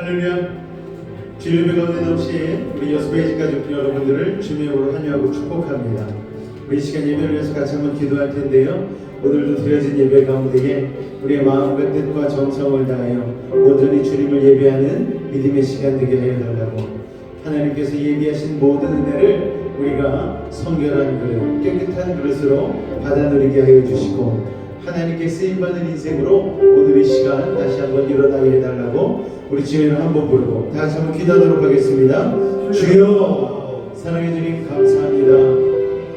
할렐루야. 주일배 가운데 없이 우리 여수베이지 가족 여러분들을 주님으로 환영하고 축복합니다. 우리 시간 예배를 위해서 같이 한번 기도할 텐데요. 오늘도 드려진 예배 가운데에 우리의 마음과 뜻과 정성을 다하여 온전히 주님을 예배하는 믿음의 시간 되게 하여 달라고, 하나님께서 예비하신 모든 은혜를 우리가 성결한 그릇, 깨끗한 그릇으로 받아 누리게 하여 주시고, 하나님께 쓰임받는 인생으로 오늘 이 시간 다시 한번 일어나게 해달라고 우리 주님을 한번 부르고 다시 한번 기도하도록 하겠습니다. 주여, 사랑해 주님 감사합니다.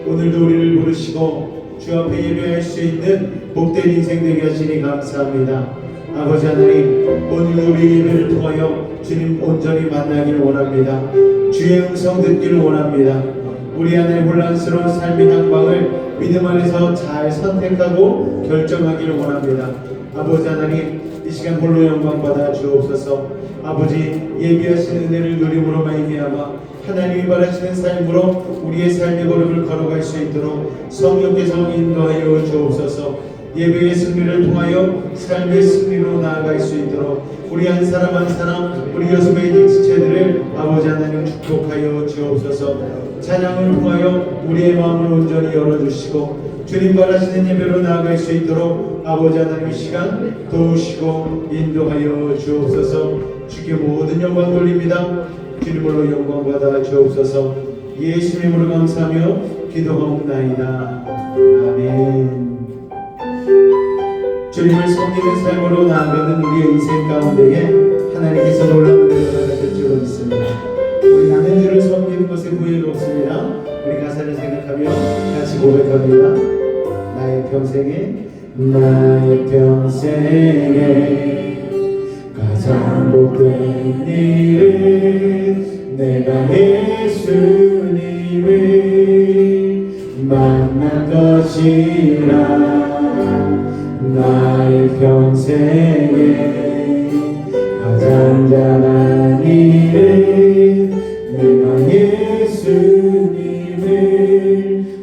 오늘도 우리를 부르시고 주 앞에 예배할 수 있는 복된 인생 되게 하시니 감사합니다. 아버지 하나님, 오늘 우리 예배를 통하여 주님 온전히 만나기를 원합니다. 주의 음성 듣기를 원합니다. 우리 안에 혼란스러운 삶의 향방을 믿음 안에서 잘 선택하고 결정하기를 원합니다. 아버지 하나님, 이 시간 홀로 영광 받아 주옵소서. 아버지, 예비하신 은혜를 누림으로 말미암아 하나님이 바라시는 삶으로 우리의 삶의 걸음을 걸어갈 수 있도록 성령께서 인도하여 주옵소서. 예배의 승리를 통하여 삶의 승리로 나아갈 수 있도록 우리 한 사람 한 사람, 우리 여수베이지 지체들을 아버지 하나님 축복하여 주옵소서. 찬양을 통하여 우리의 마음을 온전히 열어주시고 주님 바라시는 예배로 나아갈 수 있도록 아버지 하나님 이 시간 도우시고 인도하여 주옵소서. 주께 모든 영광 돌립니다. 주님으로 영광 받아 주옵소서. 예수님 이름으로 감사하며 기도하옵나이다. 아멘. 주님을 섬기는 삶으로 나아가는 우리의 인생 가운데에 하나님께서 놀라운 은혜가 가실 줄 믿습니다. 우리 나는 주를 섬기는 것에 후회가 없습니다. 우리 가사를 생각하며 같이 고백합니다. 나의 평생에 가장 복된 일은 내가 예수님을 만난 것이라. 나의 평생에 가장 잘한 일은 내가 예수님을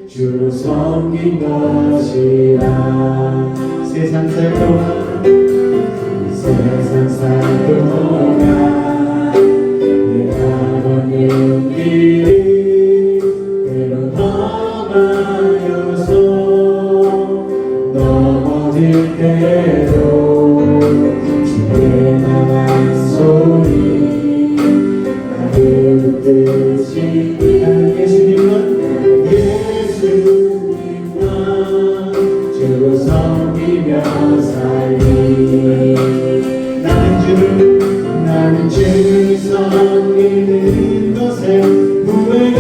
주로 섬긴 것이라. 세상 살 동안 내가 걷는 길이 때론 험하여서 넘어질 때도 주의 나만 소리 나를 듣듯이 예수님만 주로 섬기며 살리. 나는 주를 섬기는 것에 후회가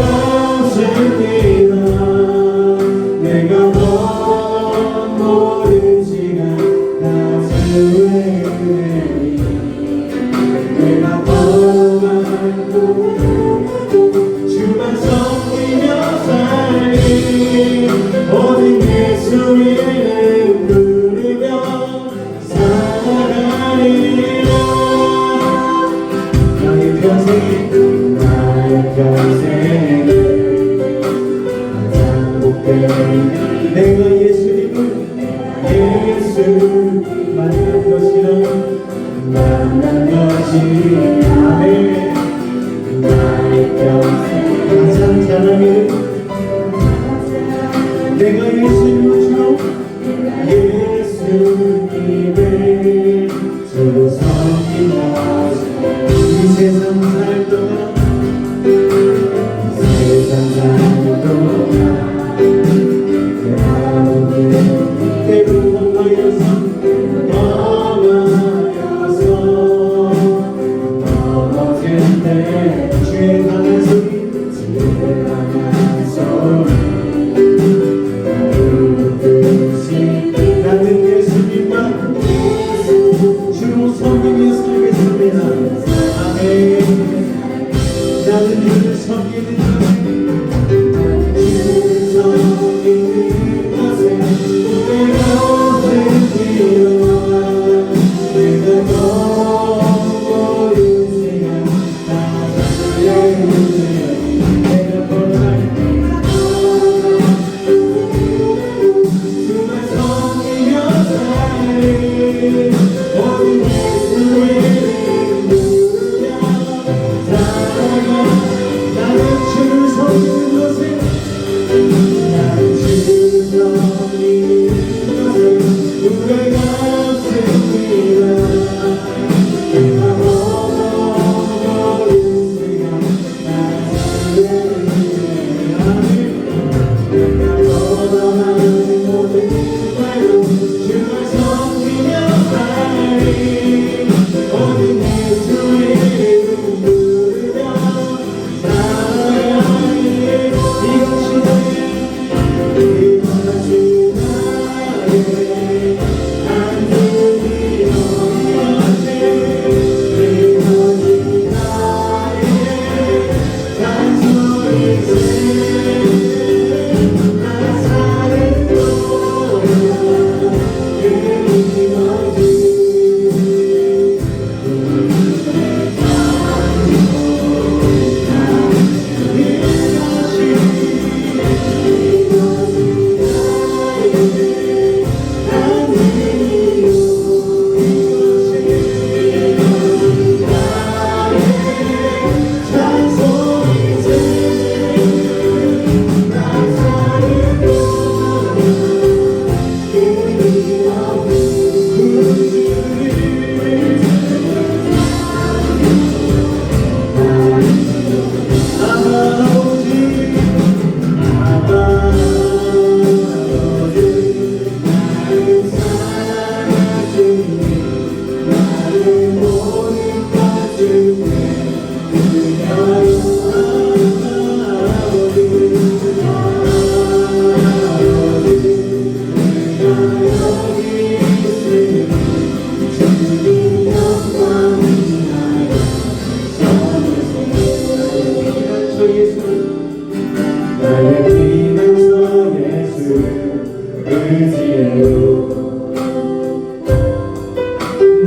없습니다. 내가 모든 시간 다 주의 은혜니 내가 떠나고 주만 섬기며 살리. 오직 예수의 이름 부르며 살아가리라. 나의 평생에 가장 복된 내가 예수님을 만난 것이라. 아멘.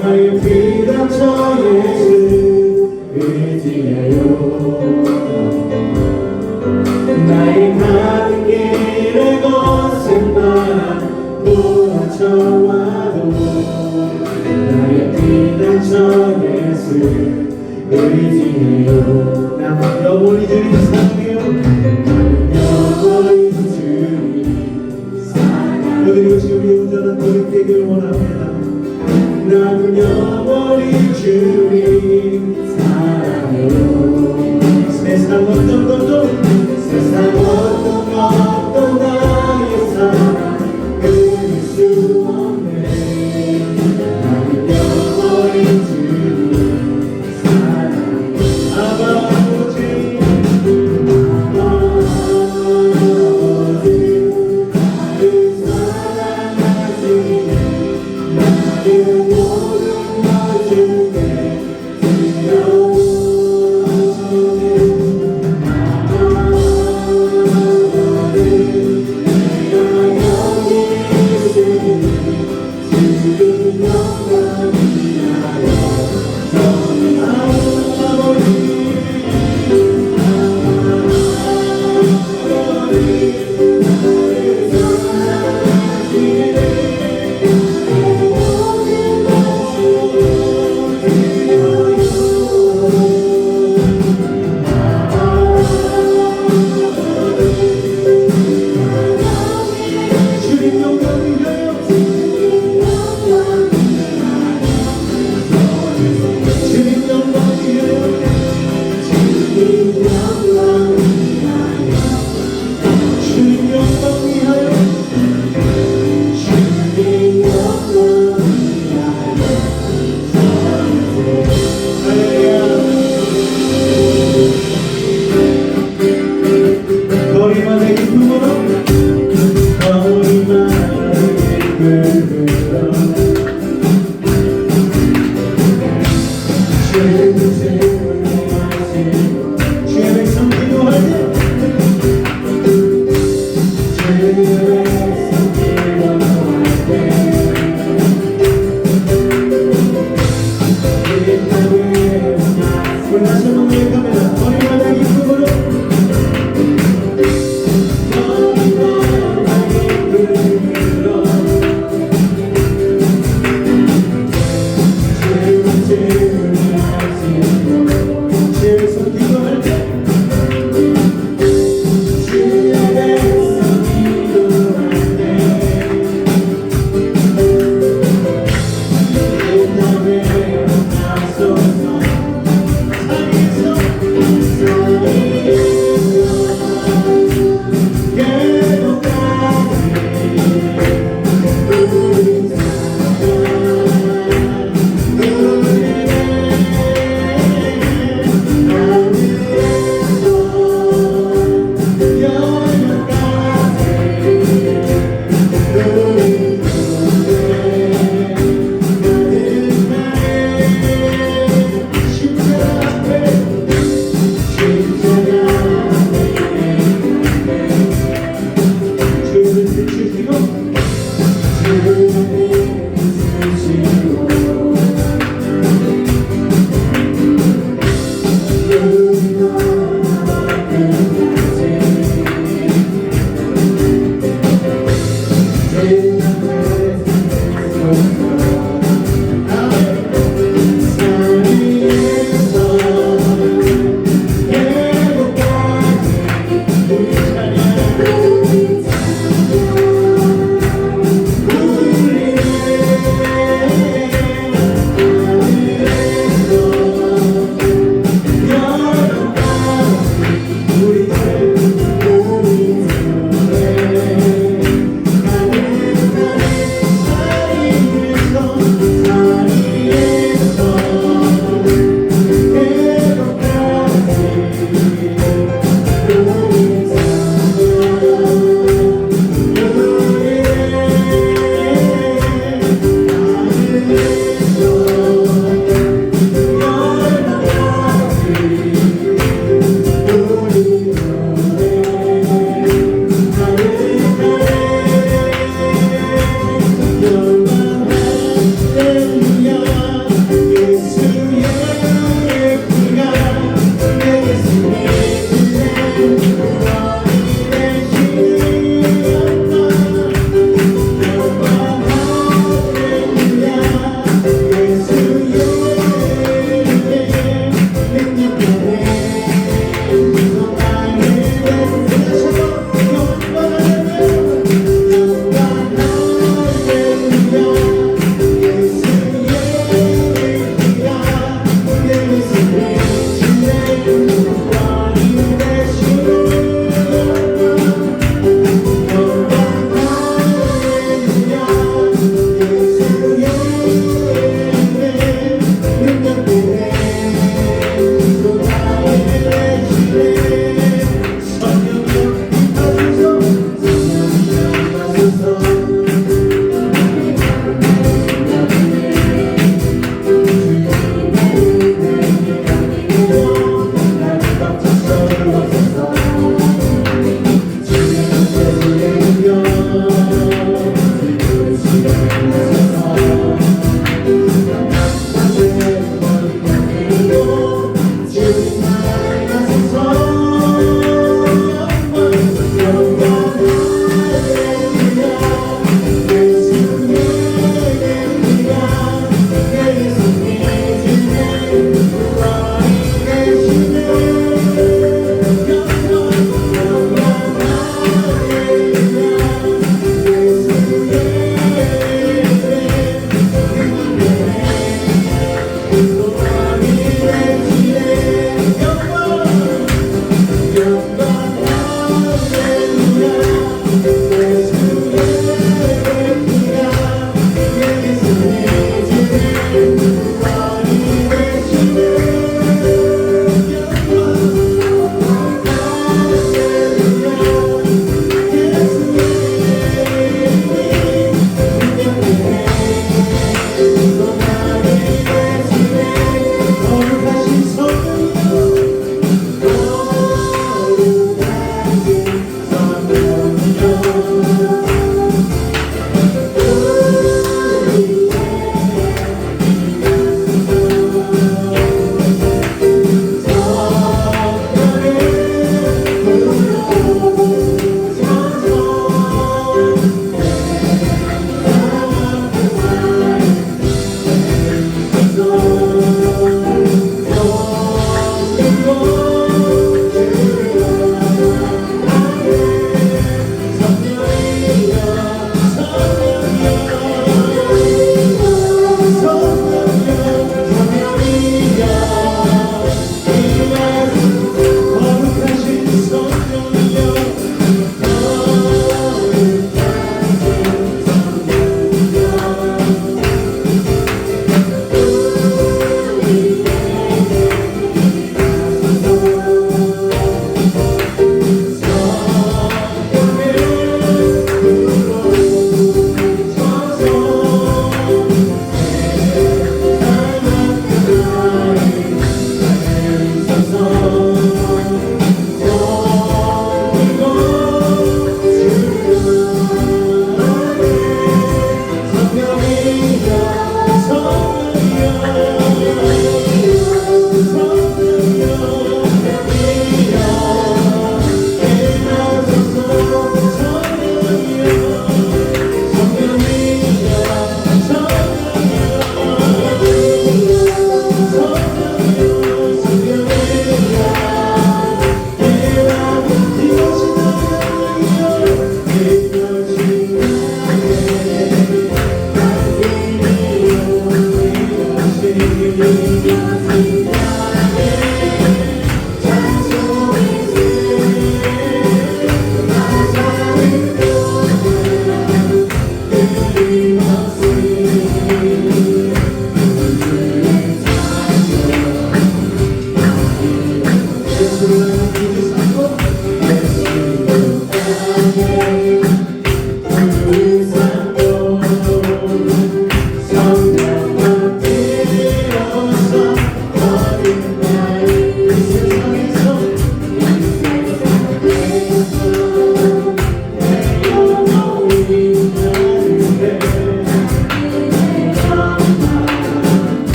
나의 피난처 예수 의지하여 나의 가는 길을 거센 바람 몰아쳐와도 나의 피난처 예수 의지하여 나는 영원히 주님 사랑해요. 나는 영원히 주님 사랑해요. 오늘 이것이 우리의 온전한 고백 되기를 원합니다. 나는 영원히 주님 사랑해요. 세상 어떤 것도 세상 어떤 것도 나의 사랑 끊을 수 없네. 나는 영원히 주님 사랑해요. 아버지 나를 사랑하시니 나를 모든 것 주께 드려요. 거리만의 기쁨으로 거리만의 기쁨으로 주의 뜻을 하시고 주의 백성 기도할 때 주의 백성 기도할 때 우리 다시 한번 고백합니다. 거리만의 기쁨으로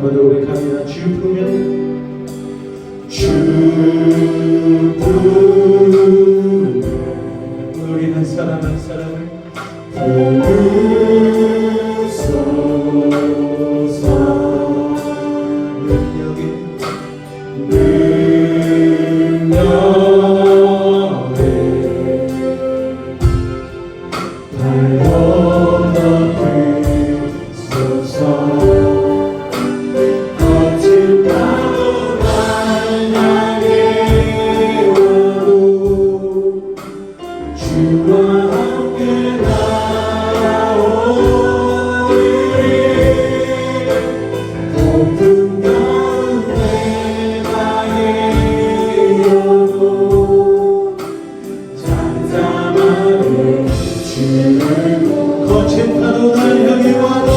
한번 더 고백합니다. 주 부르면 주 부르면 우리 한 사람 한 사람을 부르소서. 능력에 거친 파도 날 향해 와도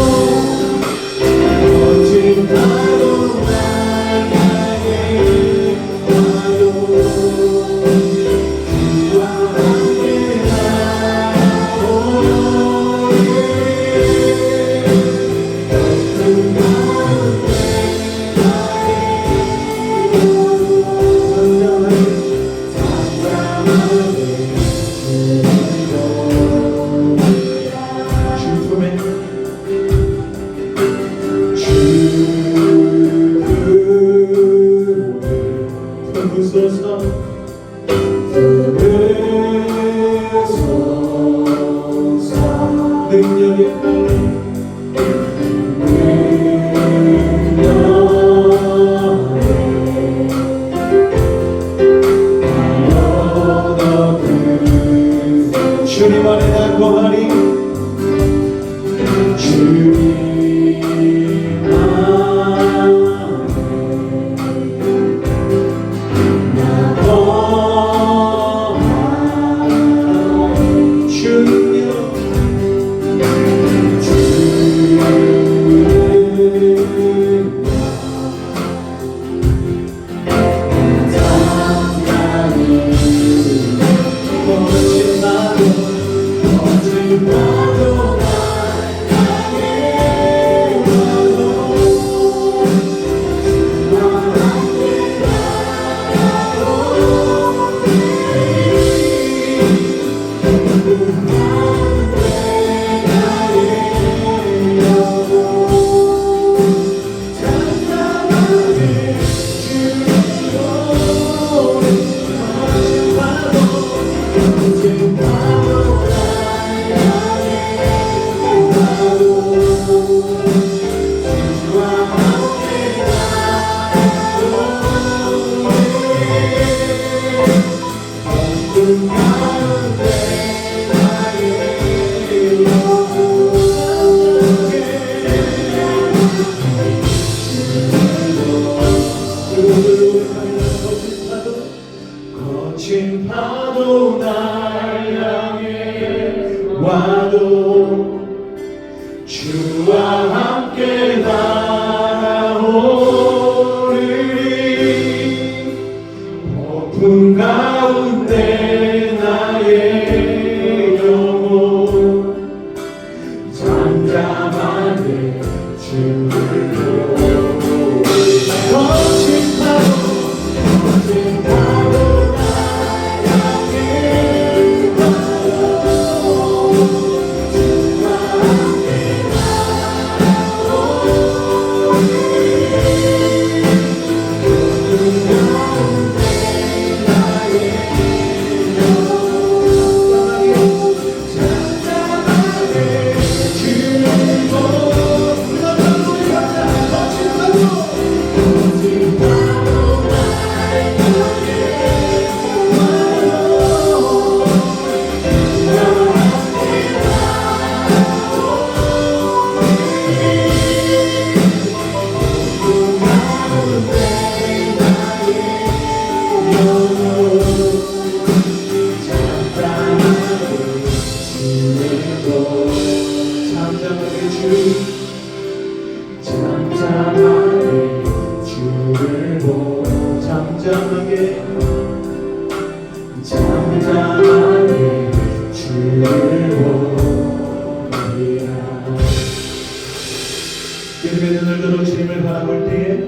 믿음의 눈을 들어 주님을 바라볼 때에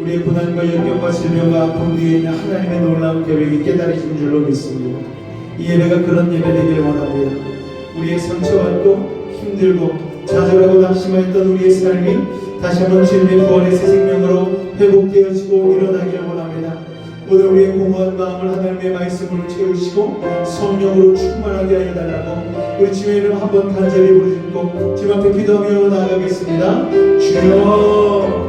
우리의 고난과 역경과 질병과 아픔 뒤에 있는 하나님의 놀라운 계획이 깨달아지는 줄로 믿습니다. 이 예배가 그런 예배 되기를 원합니다. 우리의 상처받고 힘들고 좌절하고 낙심하였던 우리의 삶이 다시 한번 주님의 부활의 새 생명으로 회복되어지고 일어나기를 원합니다. 오늘 우리의 공허한 마음을 하나님의 말씀으로 채우시고 성령으로 충만하게 하여 달라고 우리 주의 이름 한번 간절히 부르짖고 주님 앞에 기도하며 나아가겠습니다. 주여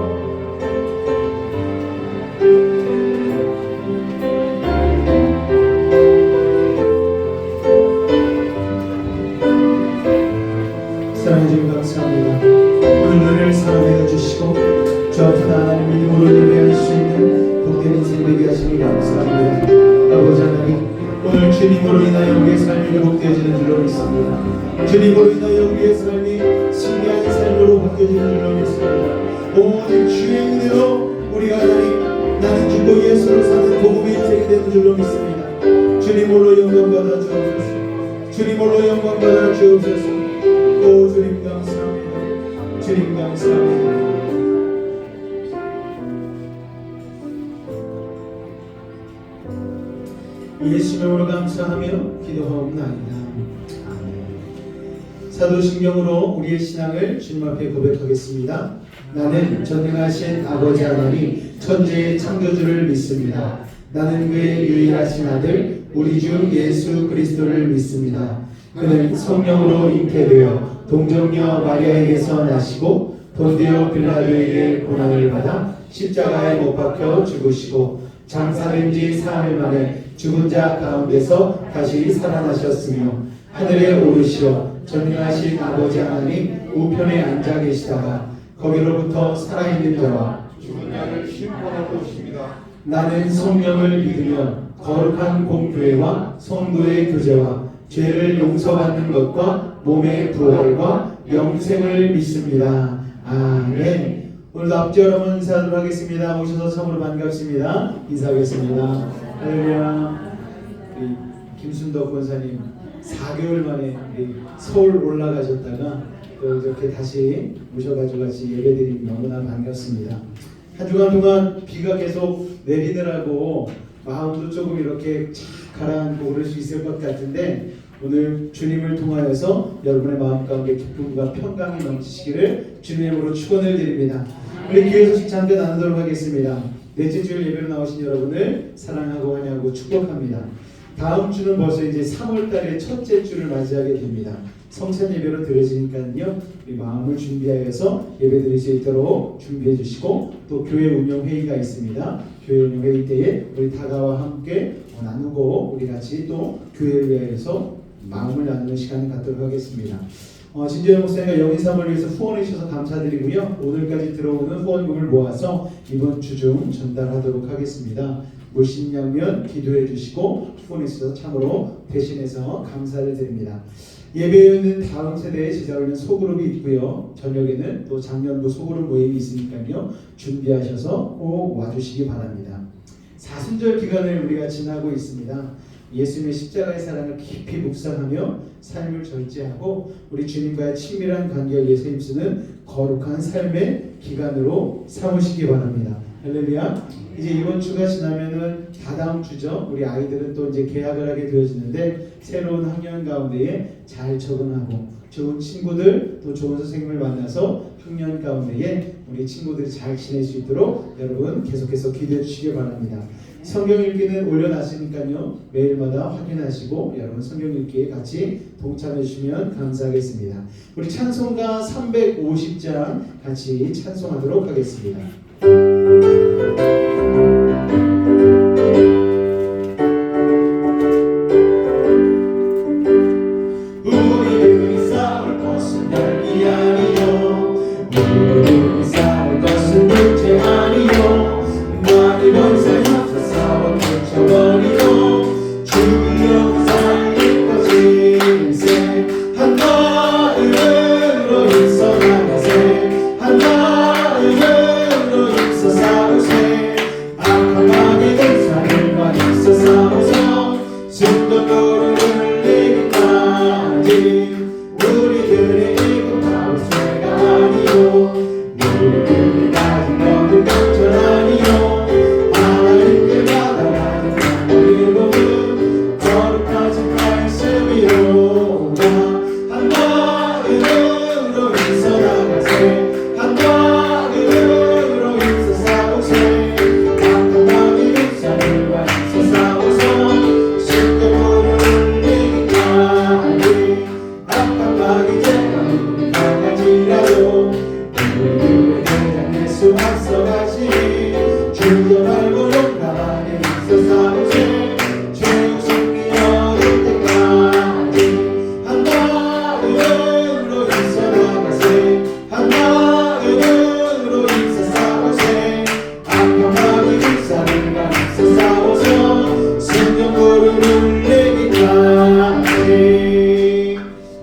사랑해 주님 감사합니다. 오늘 은혜를 사랑해 주시고 저 앞에 하나님 믿음으로 예배할 수 있는 복된 인생 되게 하시니 감사합니다. 아버지 하나님 오늘 주님으로 인하여 우리의 삶이 회복되어지는 줄로 믿습니다. 주님으로 인하여 우리의 삶이 승리하는 삶으로 바뀌어지는 줄로 믿습니다. 오늘 주의 은혜로 우리가 하나님 나는 죽고 예수로 사는 복음의 인생이 되는 줄로 믿습니다. 주님으로 영광 받아 주옵소서. 주님으로 영광 받아 주옵소서. 오 주님 감사합니다. 주님 감사합니다. 예수 이름으로 감사하며 기도하옵나이다. 아멘. 사도신경으로 우리의 신앙을 주님 앞에 고백하겠습니다. 나는 전능하신 아버지 하나님 천지의 창조주를 믿습니다. 나는 그의 유일하신 아들 우리 주 예수 그리스도를 믿습니다. 그는 성령으로 잉태되어 동정녀 마리아에게서 나시고 본디오 빌라도에게 고난을 받아 십자가에 못 박혀 죽으시고 장사된 지 사흘 만에 죽은 자 가운데서 다시 살아나셨으며 하늘에 오르시어 전능하신 아버지 하나님 우편에 앉아 계시다가 거기로부터 살아있는 자와 죽은 자를 심판하러 오십니다. 나는 성령을 믿으며 거룩한 공교회와 성도의 교제와 죄를 용서받는 것과 몸의 부활과 영생을 믿습니다. 아멘. 오늘도 앞뒤 여러분 인사하도록 하겠습니다. 모셔서 참으로 반갑습니다. 인사하겠습니다. 할렐루야. 김순덕 권사님 4개월 만에 서울 올라가셨다가 또 이렇게 다시 모셔가지고 같이 예배드리니 너무나 반갑습니다. 한 주간 동안 비가 계속 내리느라고 마음도 조금 이렇게 착 가라앉고 그럴 수 있을 것 같은데 오늘 주님을 통하여서 여러분의 마음 가운데 기쁨과 평강이 넘치시기를 주님의 이름으로 축원을 드립니다. 우리 교회 소식 잠깐 나누도록 하겠습니다. 넷째 주일 예배로 나오신 여러분을 사랑하고 환영하고 축복합니다. 다음 주는 벌써 이제 3월 달의 첫째 주를 맞이하게 됩니다. 성찬 예배로 드려지니까요. 우리 마음을 준비하여서 예배 드릴 수 있도록 준비해 주시고 또 교회 운영 회의가 있습니다. 교회 운영 회의 때에 우리 다가와 함께 나누고 우리 같이 또 교회를 위해서 마음을 나누는 시간을 갖도록 하겠습니다. 진재현 목사님과 영인삼을 위해서 후원해 주셔서 감사드리고요. 오늘까지 들어오는 후원금을 모아서 이번 주 중 전달하도록 하겠습니다. 물심양면 기도해 주시고 후원해 주셔서 참으로 대신해서 감사를 드립니다. 예배에 있는 다음 세대의 제자로는 소그룹이 있고요. 저녁에는 또 작년도 소그룹 모임이 있으니까요. 준비하셔서 꼭 와주시기 바랍니다. 사순절 기간을 우리가 지나고 있습니다. 예수님의 십자가의 사랑을 깊이 묵상하며 삶을 절제하고 우리 주님과의 친밀한 관계를 위해서 힘쓰는 거룩한 삶의 기간으로 삼으시기 바랍니다. 할렐루야. 이제 이번 주가 지나면은 다다음 주죠. 우리 아이들은 또 이제 개학을 하게 되어지는데 새로운 학년 가운데에 잘 적응하고 좋은 친구들 또 좋은 선생님을 만나서 학년 가운데에 우리 친구들이 잘 지낼 수 있도록 여러분 계속해서 기도해 주시기 바랍니다. 성경 읽기는 올려놨으니까요. 매일마다 확인하시고 여러분 성경 읽기에 같이 동참해 주시면 감사하겠습니다. 우리 찬송가 350장 같이 찬송하도록 하겠습니다. 우리들이 싸울 것은 별이 아니요 우리들이 싸울 것은 둘째 아니요 많이 번세 합쳐 싸워 붙여버리고 주여 살릴 것이 인생 한 마음으로 있어 나가세 한 마음으로 있어 싸우세 악한 마음이 군사들과 있어 싸우서 순간으로 우리들의 이곳 바울쇠가 아니요 우리들이 가진 것은 강철 아니요 하나님께 받아가는 우리의 몸은 거룩하신 말씀이로다 한 마음으로 있어 나가세 한 마음으로 있어 싸우세 악한 마음이 군사들과 있어 싸워서 순금으로 울리기까지 악한 제가 강하지라도 우리들의 대장 예수 앞서가시니 주여 말고 용감하게 있어 싸우세 최후 승리 얻을 때까지 한 마음으로 있어 나가세 한 마음으로 있어 싸우세 악한 마음이 불사들과 있어 싸워서 성령불을 울리기까지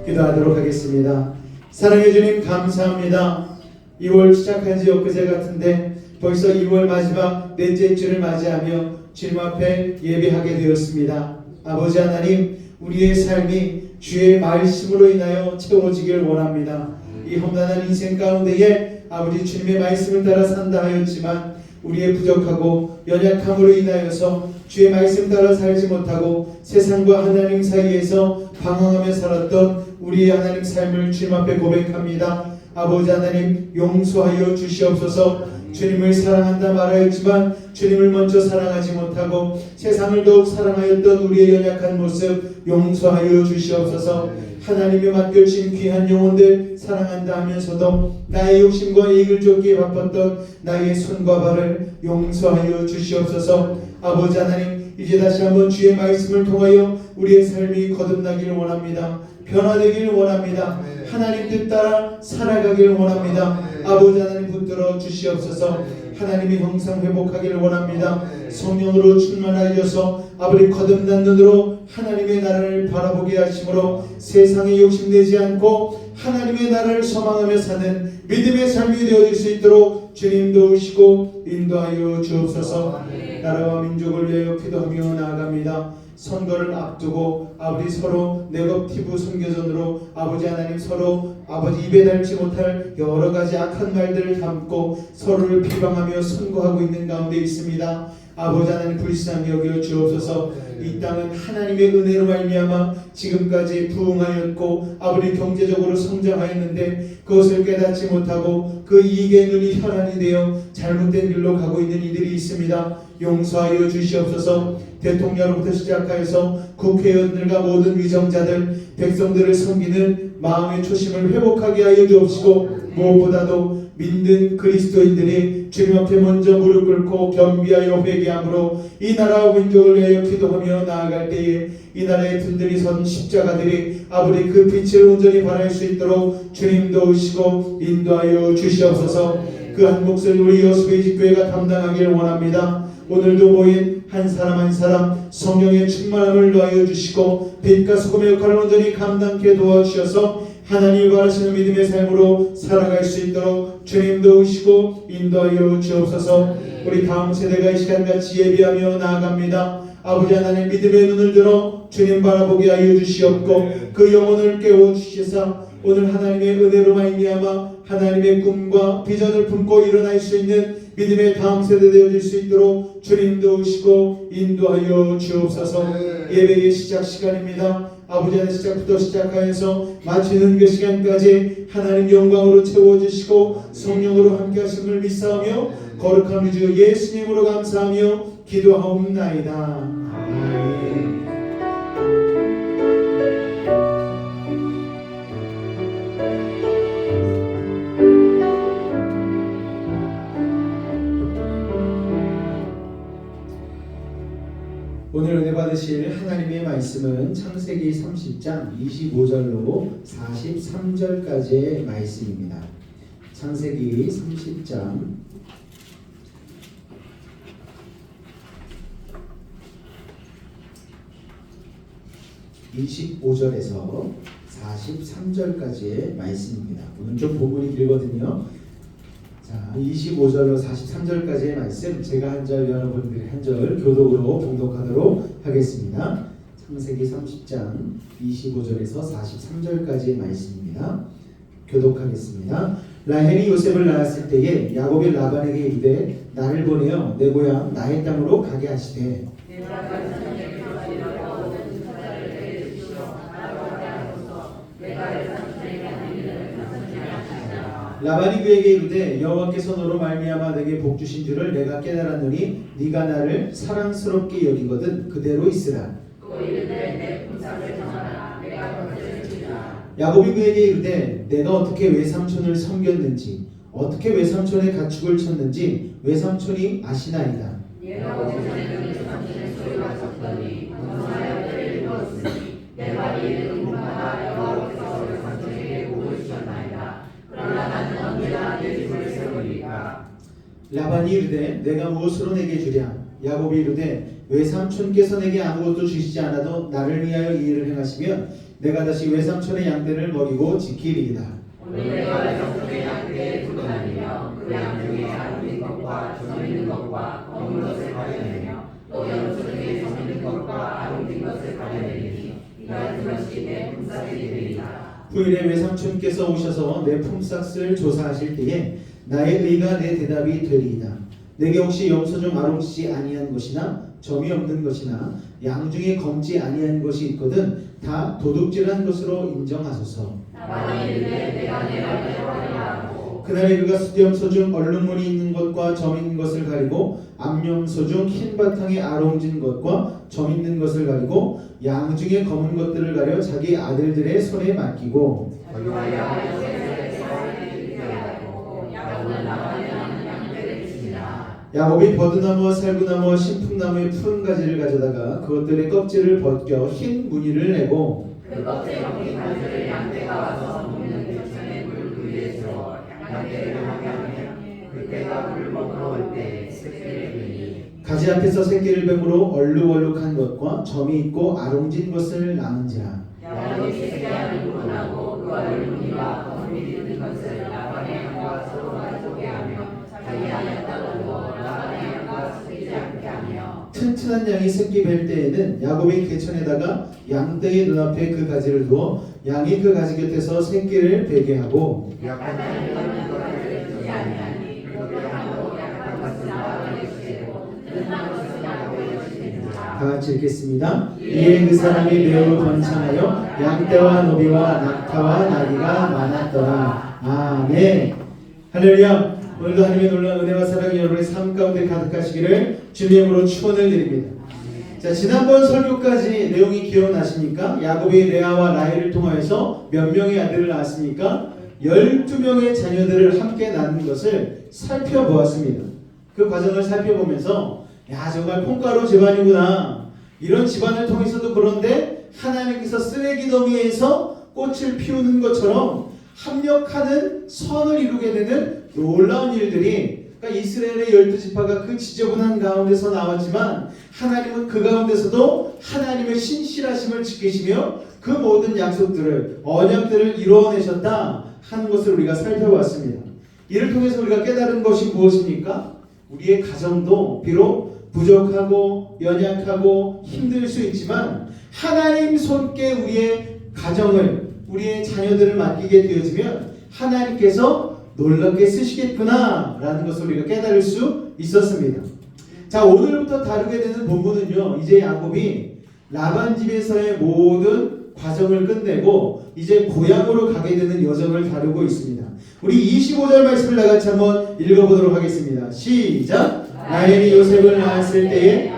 기도하도록 하겠습니다. 사랑해 주님 감사합니다. 2월 시작한 지 엊그제 같은데 벌써 2월 마지막 넷째 주를 맞이하며 주님 앞에 예배하게 되었습니다. 아버지 하나님 우리의 삶이 주의 말씀으로 인하여 채워지길 원합니다. 이 험난한 인생 가운데에 아버지 주님의 말씀을 따라 산다 하였지만 우리의 부족하고 연약함으로 인하여서 주의 말씀 따라 살지 못하고 세상과 하나님 사이에서 방황하며 살았던 우리의 하나님 삶을 주님 앞에 고백합니다. 아버지 하나님 용서하여 주시옵소서. 주님을 사랑한다 말하였지만 주님을 먼저 사랑하지 못하고 세상을 더욱 사랑하였던 우리의 연약한 모습 용서하여 주시옵소서. 하나님이 맡겨주신 귀한 영혼들 사랑한다 하면서도 나의 욕심과 이익을 쫓기에 바빴던 나의 손과 발을 용서하여 주시옵소서. 아버지 하나님 이제 다시 한번 주의 말씀을 통하여 우리의 삶이 거듭나기를 원합니다. 변화되기를 원합니다. 하나님 뜻 따라 살아가기를 원합니다. 아버지 하나님 붙들어 주시옵소서. 하나님의 형상 회복하기를 원합니다. 성령으로 충만하여서 아버지 거듭난 눈으로 하나님의 나라를 바라보게 하심으로 세상에 욕심내지 않고 하나님의 나라를 소망하며 사는 믿음의 삶이 되어질 수 있도록 주님 도우시고 인도하여 주옵소서. 나라와 민족을 위하여 기도하며 나아갑니다. 선거를 앞두고 아버지 서로 네거티브 선교전으로 아버지 하나님 서로 아버지 입에 닳지 못할 여러 가지 악한 말들을 담고 서로를 비방하며 선거하고 있는 가운데 있습니다. 아버지 하나님 불쌍히 여겨 주옵소서. 이 땅은 하나님의 은혜로 말미암아 지금까지 부흥하였고 아버지 경제적으로 성장하였는데 그것을 깨닫지 못하고 그 이익의 눈이 혈안이 되어 잘못된 길로 가고 있는 이들이 있습니다. 용서하여 주시옵소서. 대통령부터 시작하여서 국회의원들과 모든 위정자들 백성들을 섬기는 마음의 초심을 회복하게 하여 주옵시고 무엇보다도 믿는 그리스도인들이 주님 앞에 먼저 무릎 꿇고 겸비하여 회개함으로 이 나라와 민족을 위하여 기도하며 나아갈 때에 이 나라의 든든히 선 십자가들이 아버지 그 빛을 온전히 발할 수 있도록 주님 도우시고 인도하여 주시옵소서. 그 한 몫을 우리 여수베이직 교회가 담당하기를 원합니다. 오늘도 모인 한 사람 한 사람 성령의 충만함을 더하여 주시고 빛과 소금의 역할을 온전히 감당케 도와주셔서 하나님이 바라시는 믿음의 삶으로 살아갈 수 있도록 주님 도우시고 인도하여 주옵소서. 우리 다음 세대가 이 시간같이 예비하며 나아갑니다. 아버지 하나님 믿음의 눈을 들어 주님 바라보게 하여 주시옵고 그 영혼을 깨워주시사 오늘 하나님의 은혜로 말미암아 하나님의 꿈과 비전을 품고 일어날 수 있는 믿음의 다음 세대 되어질 수 있도록 주님 도우시고 인도하여 주옵소서. 예배의 시작 시간입니다. 아버지 하나님 시작부터 시작하여서 마치는 그 시간까지 하나님 영광으로 채워주시고 성령으로 함께 하심을 믿사오며 거룩한 주 예수님으로 감사하며 기도하옵나이다. 아멘. 오늘 은혜 받으실 하나님의 말씀은 창세기 30장 25절로 43절까지의 말씀입니다. 창세기 30장 25절에서 43절까지의 말씀입니다. 오늘 좀 본문이 길거든요. 자, 25절로 43절까지의 말씀 제가 한 절 여러분들이 한 절 교독으로 봉독하도록 하겠습니다. 창세기 30장 25절에서 43절까지의 말씀입니다. 교독하겠습니다. 라헬이 요셉을 낳았을 때에 야곱이 라반에게 이르되 나를 보내어 내 고향 나의 땅으로 가게 하시되 라반이 그에게 이르되 여호와께서 너로 말미암아 내게 복 주신 줄을 내가 깨달았노니 네가 나를 사랑스럽게 여기거든 그대로 있으라. 야곱이 그에게 이르되 내가 어떻게 외삼촌을 섬겼는지 어떻게 외삼촌의 가축을 쳤는지 외삼촌이 아시나이다. 라반이 이르되 내가 무엇으로 내게 주랴. 야곱이 이르되 외삼촌께서 내게 아무것도 주시지 않아도 나를 위하여 이 일을 행하시면 내가 다시 외삼촌의 양떼를 먹이고 지키리이다. 오늘 내가 외삼촌의 양떼에 두고다니며 그 양 중에 아름진 것과 점 있는 것과 검은 것을 가려내며 또 염소 중에 점 있는 것과 아름진 것을 가려내리니 이 같은 것이 내 품삯이 되리이다. 후일에 외삼촌께서 오셔서 내 품삯을 조사하실 때에 나의 의가 내 대답이 되리이다. 내게 혹시 염소 중 아롱지지 아니한 것이나 점이 없는 것이나 양 중에 검지 아니한 것이 있거든 다 도둑질한 것으로 인정하소서. 그날에 그가 숫염소 중 얼룩무늬 있는 것과 점 있는 것을 가리고 암염소 중 흰 바탕에 아롱진 것과 점 있는 것을 가리고 양 중에 검은 것들을 가려 자기 아들들의 손에 맡기고 야곱이 버드나무와 살구나무와 신풍나무의 푸른 가지를 가져다가 그것들의 껍질을 벗겨 흰 무늬를 내고 그 껍질 벗긴 가지를 양떼가 와서 먹는 교천의 물 위에 주어 양떼를 하게 하면 그때가 물 먹으러 올 때 새끼를 베니 가지 앞에서 새끼를 뱀으로 얼룩얼룩한 것과 점이 있고 아롱진 것을 낳은지라. 야곱이 새끼를 구분하고 그 아들 무늬와 검이 있는 것을 라반의 양과 서로가 소개하며 자기 아내가 두어 라반의 양과 섞이지 않게 하며 튼튼한 양이 새끼 뵐 때에는 야곱이 개천에다가 양떼의 눈앞에 그 가지를 두어 양이 그 가지 곁에서 새끼를 베게 하고 약한 양은 그것을 주지 아니하니 그것도 양도 약한 것은 라반의 주제고 튼튼한 것은 야곱의 주제니라. 다 같이 읽겠습니다. 이에 그 사람이 매우 번창하여 양떼와 노비와 낙타와 나귀가 많았더라. 아멘. 할렐루야. 오늘도 하나님의 놀라운 은혜와 사랑이 여러분의 삶 가운데 가득하시기를 주님으로 축원을 드립니다. 자, 지난번 설교까지 내용이 기억나십니까? 야곱이 레아와 라헬을 통하여서 몇 명의 아들을 낳았습니까? 12명의 자녀들을 함께 낳는 것을 살펴보았습니다. 그 과정을 살펴보면서 야, 정말 콩가루 집안이구나. 이런 집안을 통해서도 그런데 하나님께서 쓰레기 더미에서 꽃을 피우는 것처럼 합력하는 선을 이루게 되는 놀라운 일들이, 그러니까 이스라엘의 12지파가 그 지저분한 가운데서 나왔지만 하나님은 그 가운데서도 하나님의 신실하심을 지키시며 그 모든 약속들을, 언약들을 이루어내셨다 하는 것을 우리가 살펴봤습니다. 이를 통해서 우리가 깨달은 것이 무엇입니까? 우리의 가정도 비록 부족하고 연약하고 힘들 수 있지만 하나님 손께 우리의 가정을, 우리의 자녀들을 맡기게 되어지면 하나님께서 놀랍게 쓰시겠구나 라는 것을 우리가 깨달을 수 있었습니다. 자, 오늘부터 다루게 되는 본문은요, 이제 야곱이 라반 집에서의 모든 과정을 끝내고 이제 고향으로 가게 되는 여정을 다루고 있습니다. 우리 25절 말씀을 나같이 한번 읽어보도록 하겠습니다. 시작. 라헬이 요셉을 낳았을 때에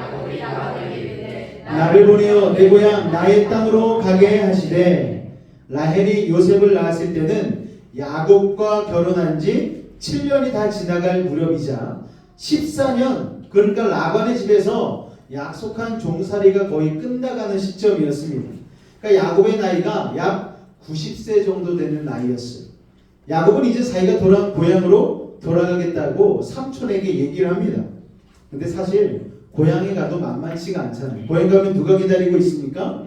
나를 보내어 내 고향 나의 땅으로 가게 하시되, 라헬이 요셉을 낳았을 때는 야곱과 결혼한 지 7년이 다 지나갈 무렵이자 14년, 그러니까 라반의 집에서 약속한 종살이가 거의 끝나가는 시점이었습니다. 그러니까 야곱의 나이가 약 90세 정도 되는 나이였어요. 야곱은 이제 자기가 고향으로 돌아가겠다고 삼촌에게 얘기를 합니다. 근데 사실 고향에 가도 만만치가 않잖아요. 고향 가면 누가 기다리고 있습니까?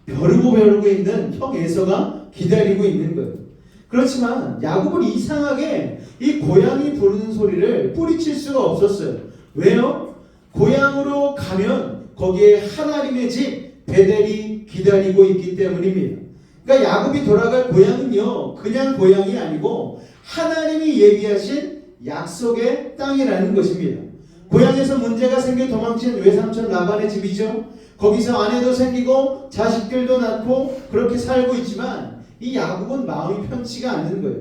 벼르고 있는 형 에서가 기다리고 있는 거예요. 그렇지만 야곱은 이상하게 이 고향이 부르는 소리를 뿌리칠 수가 없었어요. 왜요? 고향으로 가면 거기에 하나님의 집 베델이 기다리고 있기 때문입니다. 그러니까 야곱이 돌아갈 고향은요, 그냥 고향이 아니고 하나님이 예비하신 약속의 땅이라는 것입니다. 고향에서 문제가 생겨 도망친 외삼촌 라반의 집이죠. 거기서 아내도 생기고 자식들도 낳고 그렇게 살고 있지만 이 야곱은 마음이 편치가 않는 거예요.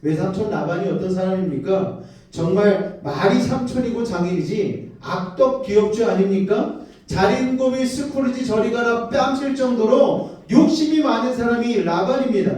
외삼촌 라반이 어떤 사람입니까? 정말 말이 삼촌이고 장인이지 악덕 기업주 아닙니까? 자린고비 스크루지 저리 가라 뺨칠 정도로 욕심이 많은 사람이 라반입니다.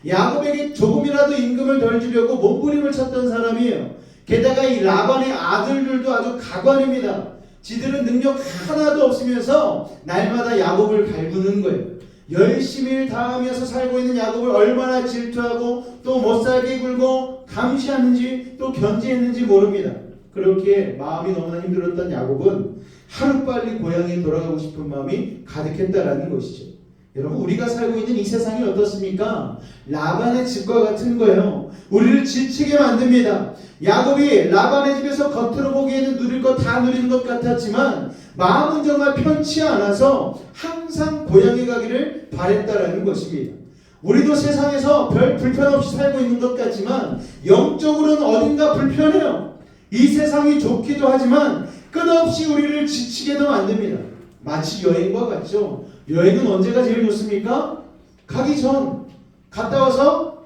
야곱에게 조금이라도 임금을 덜 주려고 몸부림을 쳤던 사람이에요. 게다가 이 라반의 아들들도 아주 가관입니다. 지들은 능력 하나도 없으면서 날마다 야곱을 갈구는 거예요. 열심히 다하면서 살고 있는 야곱을 얼마나 질투하고 또 못살게 굴고 감시하는지 또 견제했는지 모릅니다. 그렇게 마음이 너무나 힘들었던 야곱은 하루빨리 고향에 돌아가고 싶은 마음이 가득했다라는 것이죠. 여러분, 우리가 살고 있는 이 세상이 어떻습니까? 라반의 집과 같은 거예요. 우리를 지치게 만듭니다. 야곱이 라반의 집에서 겉으로 보기에는 누릴 것 다 누리는 것 같았지만 마음은 정말 편치 않아서 항상 고향에 가기를 바랬다라는 것입니다. 우리도 세상에서 별 불편 없이 살고 있는 것 같지만 영적으로는 어딘가 불편해요. 이 세상이 좋기도 하지만 끝없이 우리를 지치게도 만듭니다. 마치 여행과 같죠. 여행은 언제가 제일 좋습니까? 가기 전, 갔다 와서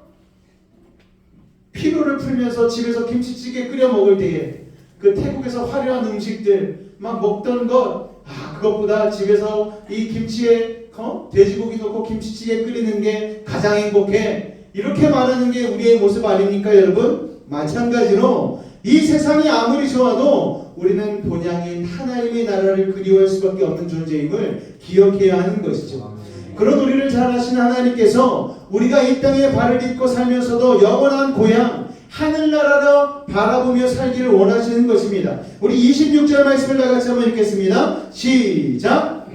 피로를 풀면서 집에서 김치찌개 끓여 먹을 때에 그 태국에서 화려한 음식들 막 먹던 것, 그것보다 집에서 이 김치에 돼지고기 넣고 김치찌개 끓이는 게 가장 행복해. 이렇게 말하는 게 우리의 모습 아닙니까, 여러분? 마찬가지로 이 세상이 아무리 좋아도 우리는 본향인 하나님의 나라를 그리워할 수밖에 없는 존재임을 기억해야 하는 것이죠. 그런 우리를 잘 아시는 하나님께서 우리가 이 땅에 발을 딛고 살면서도 영원한 고향 하늘나라로 바라보며 살기를 원하시는 것입니다. 우리 26절 말씀을 다같이 한번 읽겠습니다. 시작.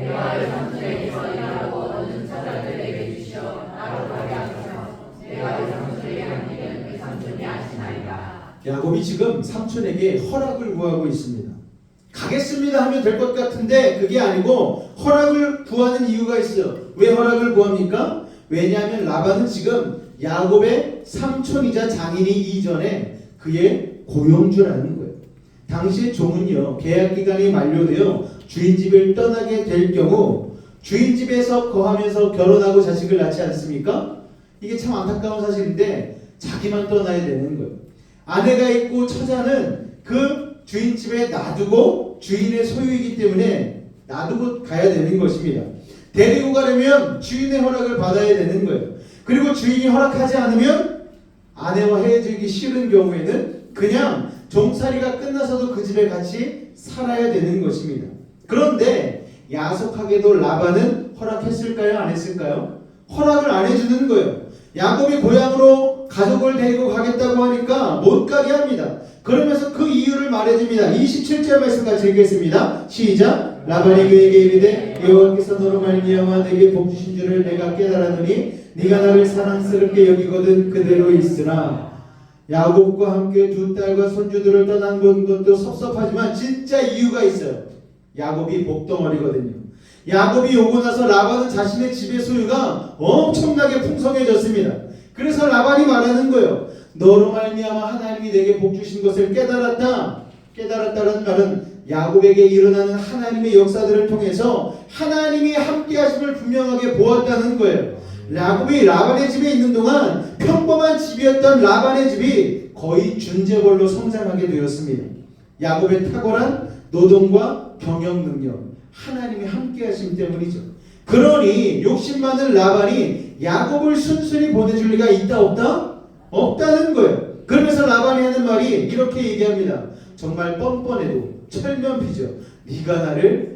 야곱이 지금 삼촌에게 허락을 구하고 있습니다. 가겠습니다 하면 될 것 같은데 그게 아니고 허락을 구하는 이유가 있어요. 왜 허락을 구합니까? 왜냐하면 라반은 지금 야곱의 삼촌이자 장인이 이전에 그의 고용주라는 거예요. 당시의 종은요, 계약 기간이 만료되어 주인 집을 떠나게 될 경우 주인 집에서 거하면서 결혼하고 자식을 낳지 않습니까? 이게 참 안타까운 사실인데 자기만 떠나야 되는 거예요. 아내가 있고 처자는 그 주인 집에 놔두고 주인의 소유이기 때문에 놔두고 가야 되는 것입니다. 데리고 가려면 주인의 허락을 받아야 되는 거예요. 그리고 주인이 허락하지 않으면 아내와 헤어지기 싫은 경우에는 그냥 종살이가 끝나서도 그 집에 같이 살아야 되는 것입니다. 그런데 야속하게도 라반은 허락했을까요? 안 했을까요? 허락을 안 해주는 거예요. 야곱이 고향으로 가족을 데리고 가겠다고 하니까 못 가게 합니다. 그러면서 그 이유를 말해줍니다. 27절 말씀 같이 읽겠습니다. 시작. 라반이 그에게 이르되 여호와께서 너로 말미암아 내게 복 주신 줄을 내가 깨달았노니 네가 나를 사랑스럽게 여기거든 그대로 있으나 야곱과 함께 두 딸과 손주들을 떠난 것도 섭섭하지만 진짜 이유가 있어요. 야곱이 복덩어리거든요. 야곱이 오고 나서 라반은 자신의 집의 소유가 엄청나게 풍성해졌습니다. 그래서 라반이 말하는 거예요. 너로 말미암아 하나님이 내게 복 주신 것을 깨달았다. 깨달았다는 말은 야곱에게 일어나는 하나님의 역사들을 통해서 하나님이 함께 하심을 분명하게 보았다는 거예요. 야곱이 라반의 집에 있는 동안 평범한 집이었던 라반의 집이 거의 준재벌로 성장하게 되었습니다. 야곱의 탁월한 노동과 경영 능력, 하나님이 함께 하심 때문이죠. 그러니 욕심 많은 라반이 야곱을 순순히 보내줄 리가 있다 없다? 없다는 거예요. 그러면서 라반이 하는 말이 이렇게 얘기합니다. 정말 뻔뻔해도 철면피죠. 네가 나를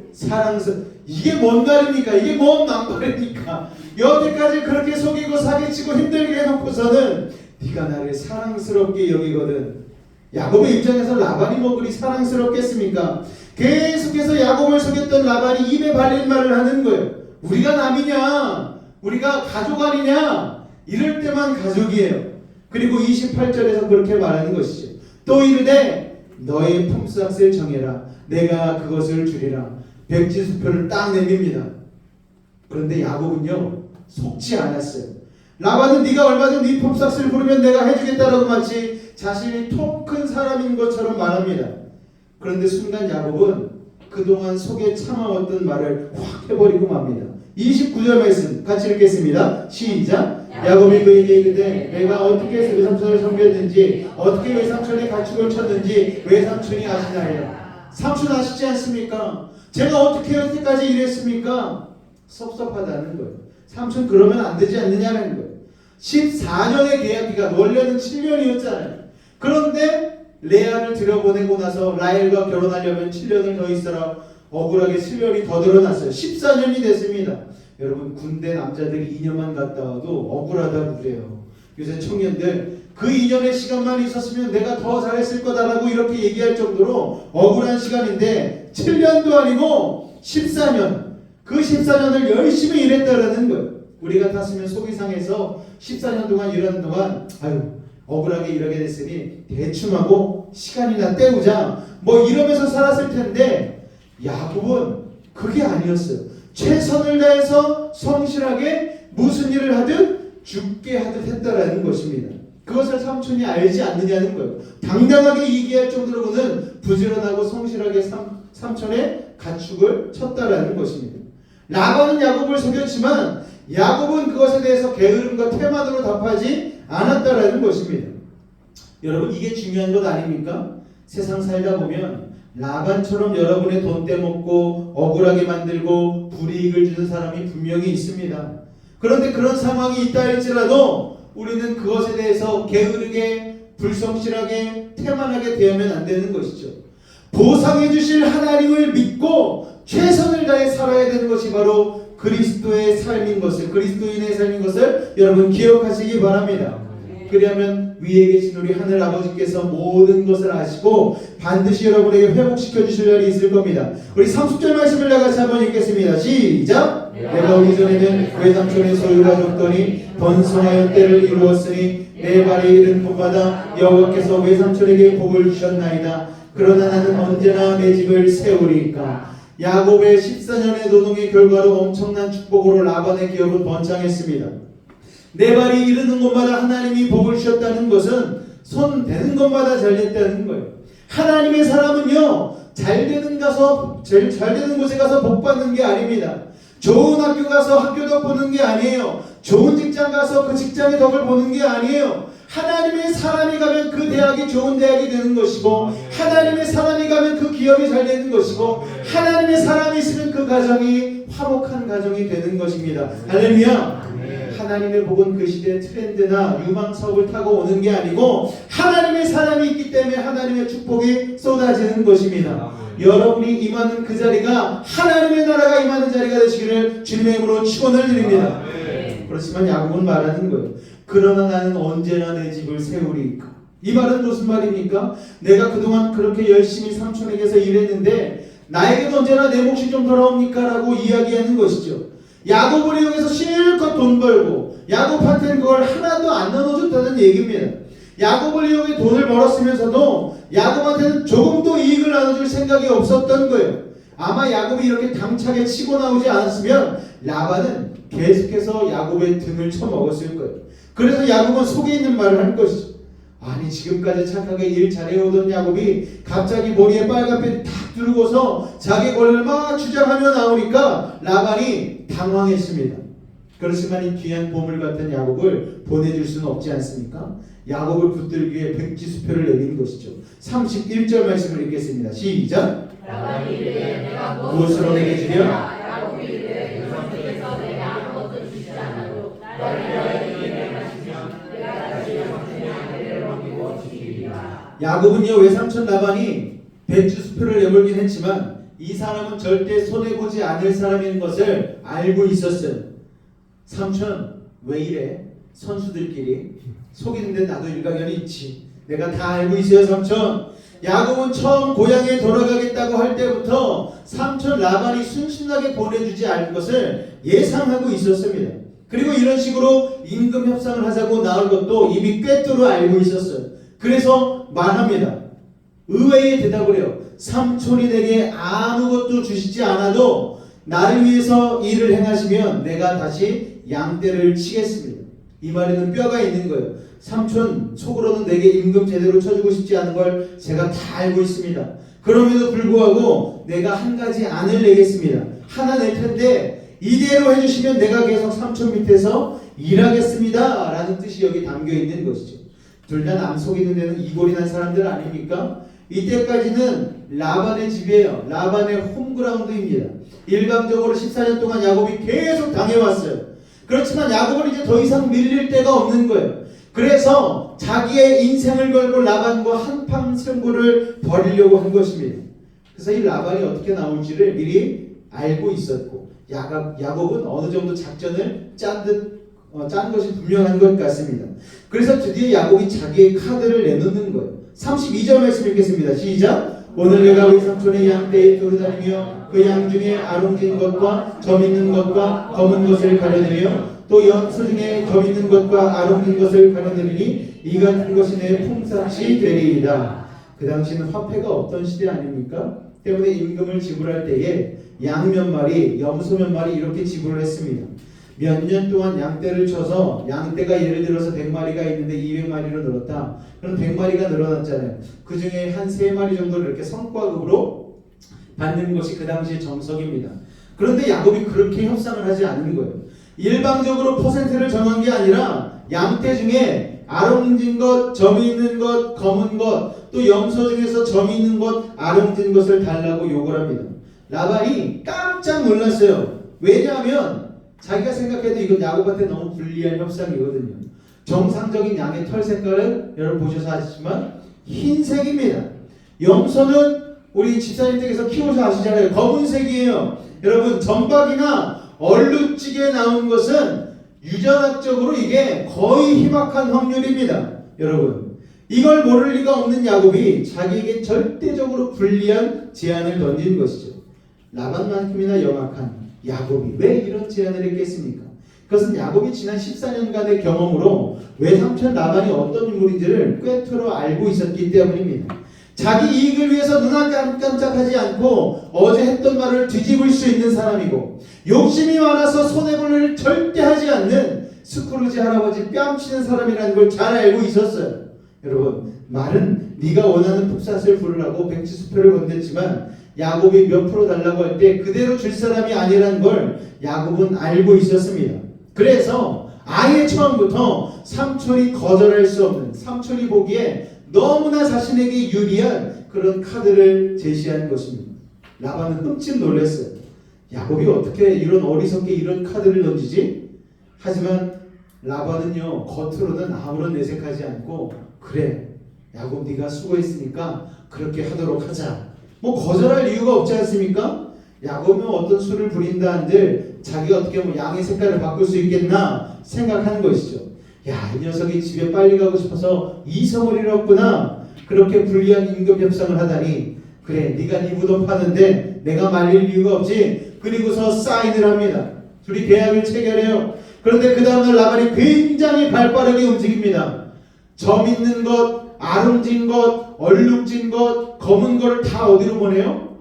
이게 뭔 말입니까? 이게 뭔 막말입니까? 여태까지 그렇게 속이고 사기치고 힘들게 해놓고서는 네가 나를 사랑스럽게 여기거든. 야곱의 입장에서 라반이 뭐 그리 사랑스럽겠습니까? 계속해서 야곱을 속였던 라반이 입에 발린 말을 하는 거예요. 우리가 남이냐? 우리가 가족 아니냐? 이럴 때만 가족이에요. 그리고 28절에서 그렇게 말하는 것이죠. 또 이르되 너의 품삯을 정해라. 내가 그것을 주리라. 백지수표를 딱 내밉니다. 그런데 야곱은요 속지 않았어요. 라반은 네가 얼마 전 네 품삯을 부르면 내가 해주겠다라고 마치 자신이 통 큰 사람인 것처럼 말합니다. 그런데 순간 야곱은 그동안 속에 참아왔던 말을 확 해버리고 맙니다. 29절 말씀 같이 읽겠습니다. 시작. 야곱이 그에게 이르되 내가 어떻게 외삼촌을 섬겼는지 어떻게 외삼촌의 가축을 쳤는지 외삼촌이 아시나요? 삼촌 아시지 않습니까? 제가 어떻게 여태까지 일했습니까? 섭섭하다는 거예요. 삼촌 그러면 안 되지 않느냐는 거예요. 14년의 계약기간, 원래는 7년이었잖아요. 그런데 레아를 들여보내고 나서 라헬과 결혼하려면 7년을 더 있어라. 억울하게 7년이 더 늘어났어요. 14년이 됐습니다. 여러분 군대 남자들이 2년만 갔다 와도 억울하다고 그래요. 요새 청년들 그 2년의 시간만 있었으면 내가 더 잘했을 거다라고 이렇게 얘기할 정도로 억울한 시간인데 7년도 아니고 14년, 그 14년을 열심히 일했다라는 거예요. 우리 같았으면 속이 상해서 14년 동안 일하는 동안 억울하게 일하게 됐으니 대충하고 시간이나 때우자 뭐 이러면서 살았을 텐데 야곱은 그게 아니었어요. 최선을 다해서 성실하게 무슨 일을 하든 죽게 하듯 했다라는 것입니다. 그것을 삼촌이 알지 않느냐는 거예요. 당당하게 얘기할 정도로는 부지런하고 성실하게 삼촌의 가축을 쳤다라는 것입니다. 라반은 야곱을 속였지만 야곱은 그것에 대해서 게으름과 태만으로 답하지 않았다라는 것입니다. 여러분 이게 중요한 것 아닙니까? 세상 살다 보면 라반처럼 여러분의 돈 떼먹고 억울하게 만들고 불이익을 주는 사람이 분명히 있습니다. 그런데 그런 상황이 있다 할지라도 우리는 그것에 대해서 게으르게 불성실하게 태만하게 대하면 안 되는 것이죠. 보상해 주실 하나님을 믿고 최선을 다해 살아야 되는 것이 바로 그리스도의 삶인 것을, 그리스도인의 삶인 것을 여러분 기억하시기 바랍니다. 그리하면 위에 계신 우리 하늘 아버지께서 모든 것을 아시고 반드시 여러분에게 회복시켜 주실 날이 있을 겁니다. 우리 30절 말씀을 나같이 한번 읽겠습니다. 시작. 내가 오기 전에는 외삼촌의 소유가 줬더니 번성하여 때를 이루었으니 내 발에 이른 곳마다 여호와께서 외삼촌에게 복을 주셨나이다. 그러나 나는 언제나 내 집을 세우리까. 야곱의 14년의 노동의 결과로 엄청난 축복으로 라반의 기업은 번창했습니다. 내 발이 이르는 곳마다 하나님이 복을 주셨다는 것은 손 대는 곳마다 잘 됐다는 거예요. 하나님의 사람은요 잘 되는 곳에 가서 복 받는 게 아닙니다. 좋은 학교 가서 학교 덕 보는 게 아니에요. 좋은 직장 가서 그 직장의 덕을 보는 게 아니에요. 하나님의 사람이 가면 그 대학이 좋은 대학이 되는 것이고 하나님의 사람이 가면 그 기업이 잘 되는 것이고 하나님의 사람이 있으면 그 가정이 화목한 가정이 되는 것입니다. 할렐루야. 하나님의 복은 그 시대의 트렌드나 유망사업을 타고 오는 게 아니고 하나님의 사람이 있기 때문에 하나님의 축복이 쏟아지는 것입니다. 여러분이 임하는 그 자리가 하나님의 나라가 임하는 자리가 되시기를 주님의 이름으로 축원을 드립니다. 그렇지만 야곱은 말하는 거예요. 그러나 나는 언제나 내 집을 세우리까. 이 말은 무슨 말입니까? 내가 그동안 그렇게 열심히 삼촌에게서 일했는데 나에게는 언제나 내 몫이 좀 돌아옵니까? 라고 이야기하는 것이죠. 야곱을 이용해서 실컷 돈 벌고 야곱한테는 그걸 하나도 안 나눠줬다는 얘기입니다. 야곱을 이용해 돈을 벌었으면서도 야곱한테는 조금도 이익을 나눠줄 생각이 없었던 거예요. 아마 야곱이 이렇게 당차게 치고 나오지 않았으면 라반은 계속해서 야곱의 등을 쳐먹었을 거예요. 그래서 야곱은 속에 있는 말을 한 것이죠. 아니 지금까지 착하게 일 잘해오던 야곱이 갑자기 머리에 빨간펜 탁 두르고서 자기 권리를 막 주장하며 나오니까 라반이 당황했습니다. 그렇지만 이 귀한 보물 같은 야곱을 보내줄 수는 없지 않습니까? 야곱을 붙들기 위해 백지수표를 내린 것이죠. 31절 말씀을 읽겠습니다. 시작. 라반이 이르되 내가 무엇으로 내게 주랴? 야곱이 이르되 그 성중에서 내게 아무것도 주지 않아도 너를 너의 입에 마시면 내가 다시 성중에 양떼를 먹이고 지키리라. 야곱은요 외삼촌 라반이 백지수표를 내몰긴 했지만 이 사람은 절대 손해보지 않을 사람인 것을 알고 있었어요. 삼촌 왜 이래? 선수들끼리 속이는데 나도 일가견이 있지. 내가 다 알고 있어요 삼촌. 야곱은 처음 고향에 돌아가겠다고 할 때부터 삼촌 라반이 순순하게 보내주지 않을 것을 예상하고 있었습니다. 그리고 이런 식으로 임금 협상을 하자고 나올 것도 이미 꿰뚫어 알고 있었어요. 그래서 말합니다. 의외의 대답을 해요. 삼촌이 내게 아무것도 주시지 않아도 나를 위해서 일을 행하시면 내가 다시 양떼를 치겠습니다. 이 말에는 뼈가 있는 거예요. 삼촌 속으로는 내게 임금 제대로 쳐주고 싶지 않은 걸 제가 다 알고 있습니다. 그럼에도 불구하고 내가 한 가지 안을 내겠습니다. 하나 낼 텐데 이대로 해주시면 내가 계속 삼촌 밑에서 일하겠습니다 라는 뜻이 여기 담겨 있는 것이죠. 둘 다 남 속이는 데는 이골이 난 사람들 아닙니까? 이때까지는 라반의 집이에요. 라반의 홈그라운드입니다. 일방적으로 14년 동안 야곱이 계속 당해왔어요. 그렇지만 야곱은 이제 더 이상 밀릴 데가 없는 거예요. 그래서 자기의 인생을 걸고 라반과 한판 승부를 벌이려고 한 것입니다. 그래서 이 라반이 어떻게 나올지를 미리 알고 있었고 야곱은 어느 정도 작전을 짠 것이 분명한 것 같습니다. 그래서 드디어 야곱이 자기의 카드를 내놓는 거예요. 32절 말씀 읽겠습니다. 시작. 오늘 내가 우리 삼촌의 양떼에 돌아다니며 그 양 중에 아롱진 것과 점 있는 것과 검은 것을 가려드려 또 염소 중에 점 있는 것과 아롱진 것을 가려드리니 이 같은 것이 내 품삯이 되리이다. 그 당시는 화폐가 없던 시대 아닙니까? 때문에 임금을 지불할 때에 양 몇 마리, 염소 몇 마리 이렇게 지불을 했습니다. 몇 년 동안 양떼를 쳐서 양떼가 예를 들어서 100마리가 있는데 200마리로 늘었다. 그럼 100마리가 늘어났잖아요. 그 중에 한 3마리 정도를 이렇게 성과급으로 받는 것이 그 당시의 정석입니다. 그런데 야곱이 그렇게 협상을 하지 않는 거예요. 일방적으로 퍼센트를 정한 게 아니라 양떼 중에 아롱진 것, 점이 있는 것, 검은 것, 또 염소 중에서 점이 있는 것, 아롱진 것을 달라고 요구를 합니다. 라반이 깜짝 놀랐어요. 왜냐하면 자기가 생각해도 이건 야곱한테 너무 불리한 협상이거든요. 정상적인 양의 털 색깔은 여러분 보셔서 아시지만 흰색입니다. 염소는 우리 집사님 댁에서 키워서 아시잖아요. 검은색이에요. 여러분 점박이나 얼룩지게 나온 것은 유전학적으로 이게 거의 희박한 확률입니다. 여러분 이걸 모를 리가 없는 야곱이 자기에게 절대적으로 불리한 제안을 던진 것이죠. 라반만큼이나 영악한 야곱이 왜 이런 제안을 했겠습니까? 그것은 야곱이 지난 14년간의 경험으로 외삼촌 라반이 어떤 인물인지를 꿰뚫어 알고 있었기 때문입니다. 자기 이익을 위해서 눈 깜짝하지 않고 어제 했던 말을 뒤집을 수 있는 사람이고 욕심이 많아서 손해볼 일을 절대 하지 않는 스크루지 할아버지 뺨치는 사람이라는 걸 잘 알고 있었어요. 여러분 말은 네가 원하는 푹삿을 부르라고 백지수표를 건넸지만 야곱이 몇 프로 달라고 할 때 그대로 줄 사람이 아니라는 걸 야곱은 알고 있었습니다. 그래서 아예 처음부터 삼촌이 거절할 수 없는, 삼촌이 보기에 너무나 자신에게 유리한 그런 카드를 제시한 것입니다. 라반은 흠칫 놀랐어요. 야곱이 어떻게 이런 어리석게 이런 카드를 던지지? 하지만 라반은요 겉으로는 아무런 내색하지 않고 그래 야곱 네가 수고했으니까 그렇게 하도록 하자. 뭐 거절할 이유가 없지 않습니까? 야곱은 어떤 수를 부린다 한들 자기가 어떻게 뭐 양의 색깔을 바꿀 수 있겠나 생각하는 것이죠. 야, 이 녀석이 집에 빨리 가고 싶어서 이성을 잃었구나. 그렇게 불리한 임금 협상을 하다니 그래 네가 네 무덤 파는데 내가 말릴 이유가 없지. 그리고서 사인을 합니다. 둘이 계약을 체결해요. 그런데 그 다음날 라반이 굉장히 발빠르게 움직입니다. 점 있는 것, 아름진 것, 얼룩진 것, 검은 것을 다 어디로 보내요?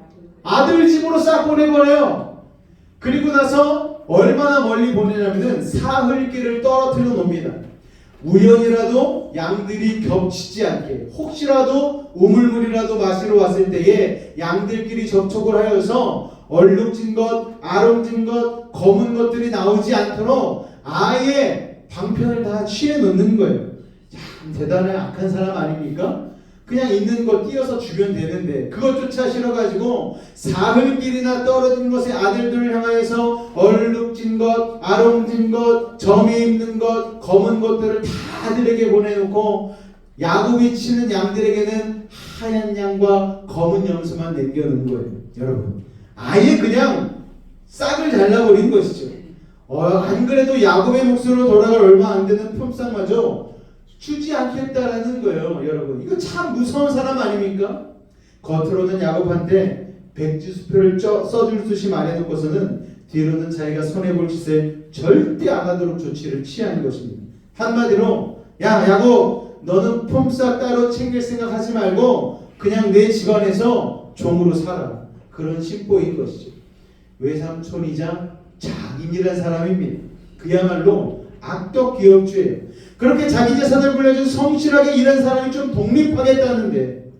아들 집으로 싹 보내버려요. 그리고 나서 얼마나 멀리 보내냐면은 사흘길을 떨어뜨려 놓습니다. 우연이라도 양들이 겹치지 않게, 혹시라도 우물물이라도 마시러 왔을 때에 양들끼리 접촉을 하여서 얼룩진 것, 아롱진 것, 검은 것들이 나오지 않도록 아예 방편을 다 취해 놓는 거예요. 참 대단한 악한 사람 아닙니까? 그냥 있는 거 띄어서 주면 되는데 그것조차 싫어가지고 사흘길이나 떨어진 것의 아들들을 향하여서 얼룩진 것, 아롱진 것, 점이 있는 것, 검은 것들을 다 아들에게 보내놓고 야곱이 치는 양들에게는 하얀 양과 검은 염소만 남겨놓은 거예요. 여러분, 아예 그냥 싹을 잘라버린 것이죠. 안 그래도 야곱의 몫으로 돌아갈 얼마 안 되는 품삯마저 주지 않겠다라는 거예요. 여러분, 이거 참 무서운 사람 아닙니까? 겉으로는 야곱한테 백지수표를 써줄 듯이 말해놓고서는 뒤로는 자기가 손해볼 짓을 절대 안 하도록 조치를 취하는 것입니다. 한마디로, 야 야곱, 너는 품삯 따로 챙길 생각하지 말고 그냥 내 집안에서 종으로 살아. 그런 심보인 것이죠. 외삼촌이자 장인이라는 사람입니다. 그야말로 악덕 기업주예요. 그렇게 자기 재산을 불려준 성실하게 일한 사람이 좀 독립하겠다는데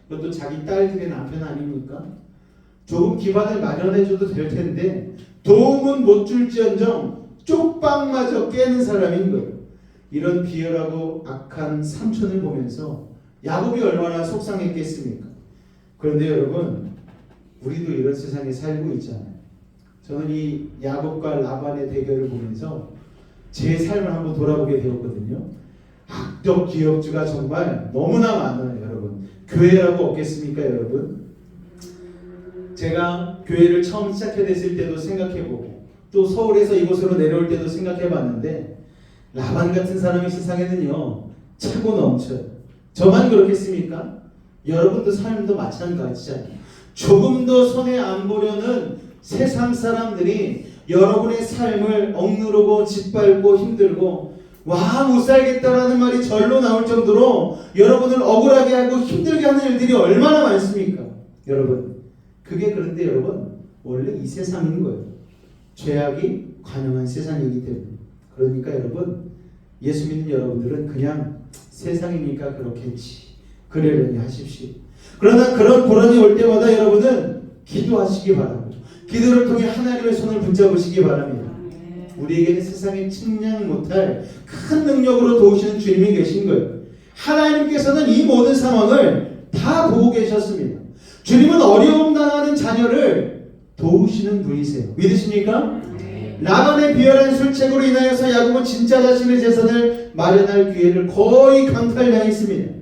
그것도 자기 딸들의 남편 아닙니까? 조금 기반을 마련해줘도 될 텐데 도움은 못 줄지언정 쪽방마저 깨는 사람인 거예요. 이런 비열하고 악한 삼촌을 보면서 야곱이 얼마나 속상했겠습니까? 그런데 여러분, 우리도 이런 세상에 살고 있잖아요. 저는 이 야곱과 라반의 대결을 보면서 제 삶을 한번 돌아보게 되었거든요. 악덕 기업주가 정말 너무나 많아요, 여러분. 교회라고 없겠습니까, 여러분? 제가 교회를 처음 시작해 됐을 때도 생각해보고 또 서울에서 이곳으로 내려올 때도 생각해봤는데 라반 같은 사람이 세상에는요 차고 넘쳐요. 저만 그렇겠습니까? 여러분도 삶도 마찬가지잖아요. 조금 더 손해 안 보려는 세상 사람들이 여러분의 삶을 억누르고 짓밟고 힘들고 와 못 살겠다라는 말이 절로 나올 정도로 여러분을 억울하게 하고 힘들게 하는 일들이 얼마나 많습니까? 여러분, 그게 그런데 여러분 원래 이 세상인 거예요. 죄악이 관영한 세상이기 때문에. 그러니까 여러분, 예수 믿는 여러분들은 그냥 세상이니까 그렇겠지 그러려니 하십시오. 그러나 그런 고난이 올 때마다 여러분은 기도하시기 바랍니다. 기도를 통해 하나님의 손을 붙잡으시기 바랍니다. 우리에게는 세상에 측량 못할 큰 능력으로 도우시는 주님이 계신 거예요. 하나님께서는 이 모든 상황을 다 보고 계셨습니다. 주님은 어려움 당하는 자녀를 도우시는 분이세요. 믿으십니까? 라반의 비열한 술책으로 인하여서 야곱은 진짜 자신의 재산을 마련할 기회를 거의 강탈당했습니다.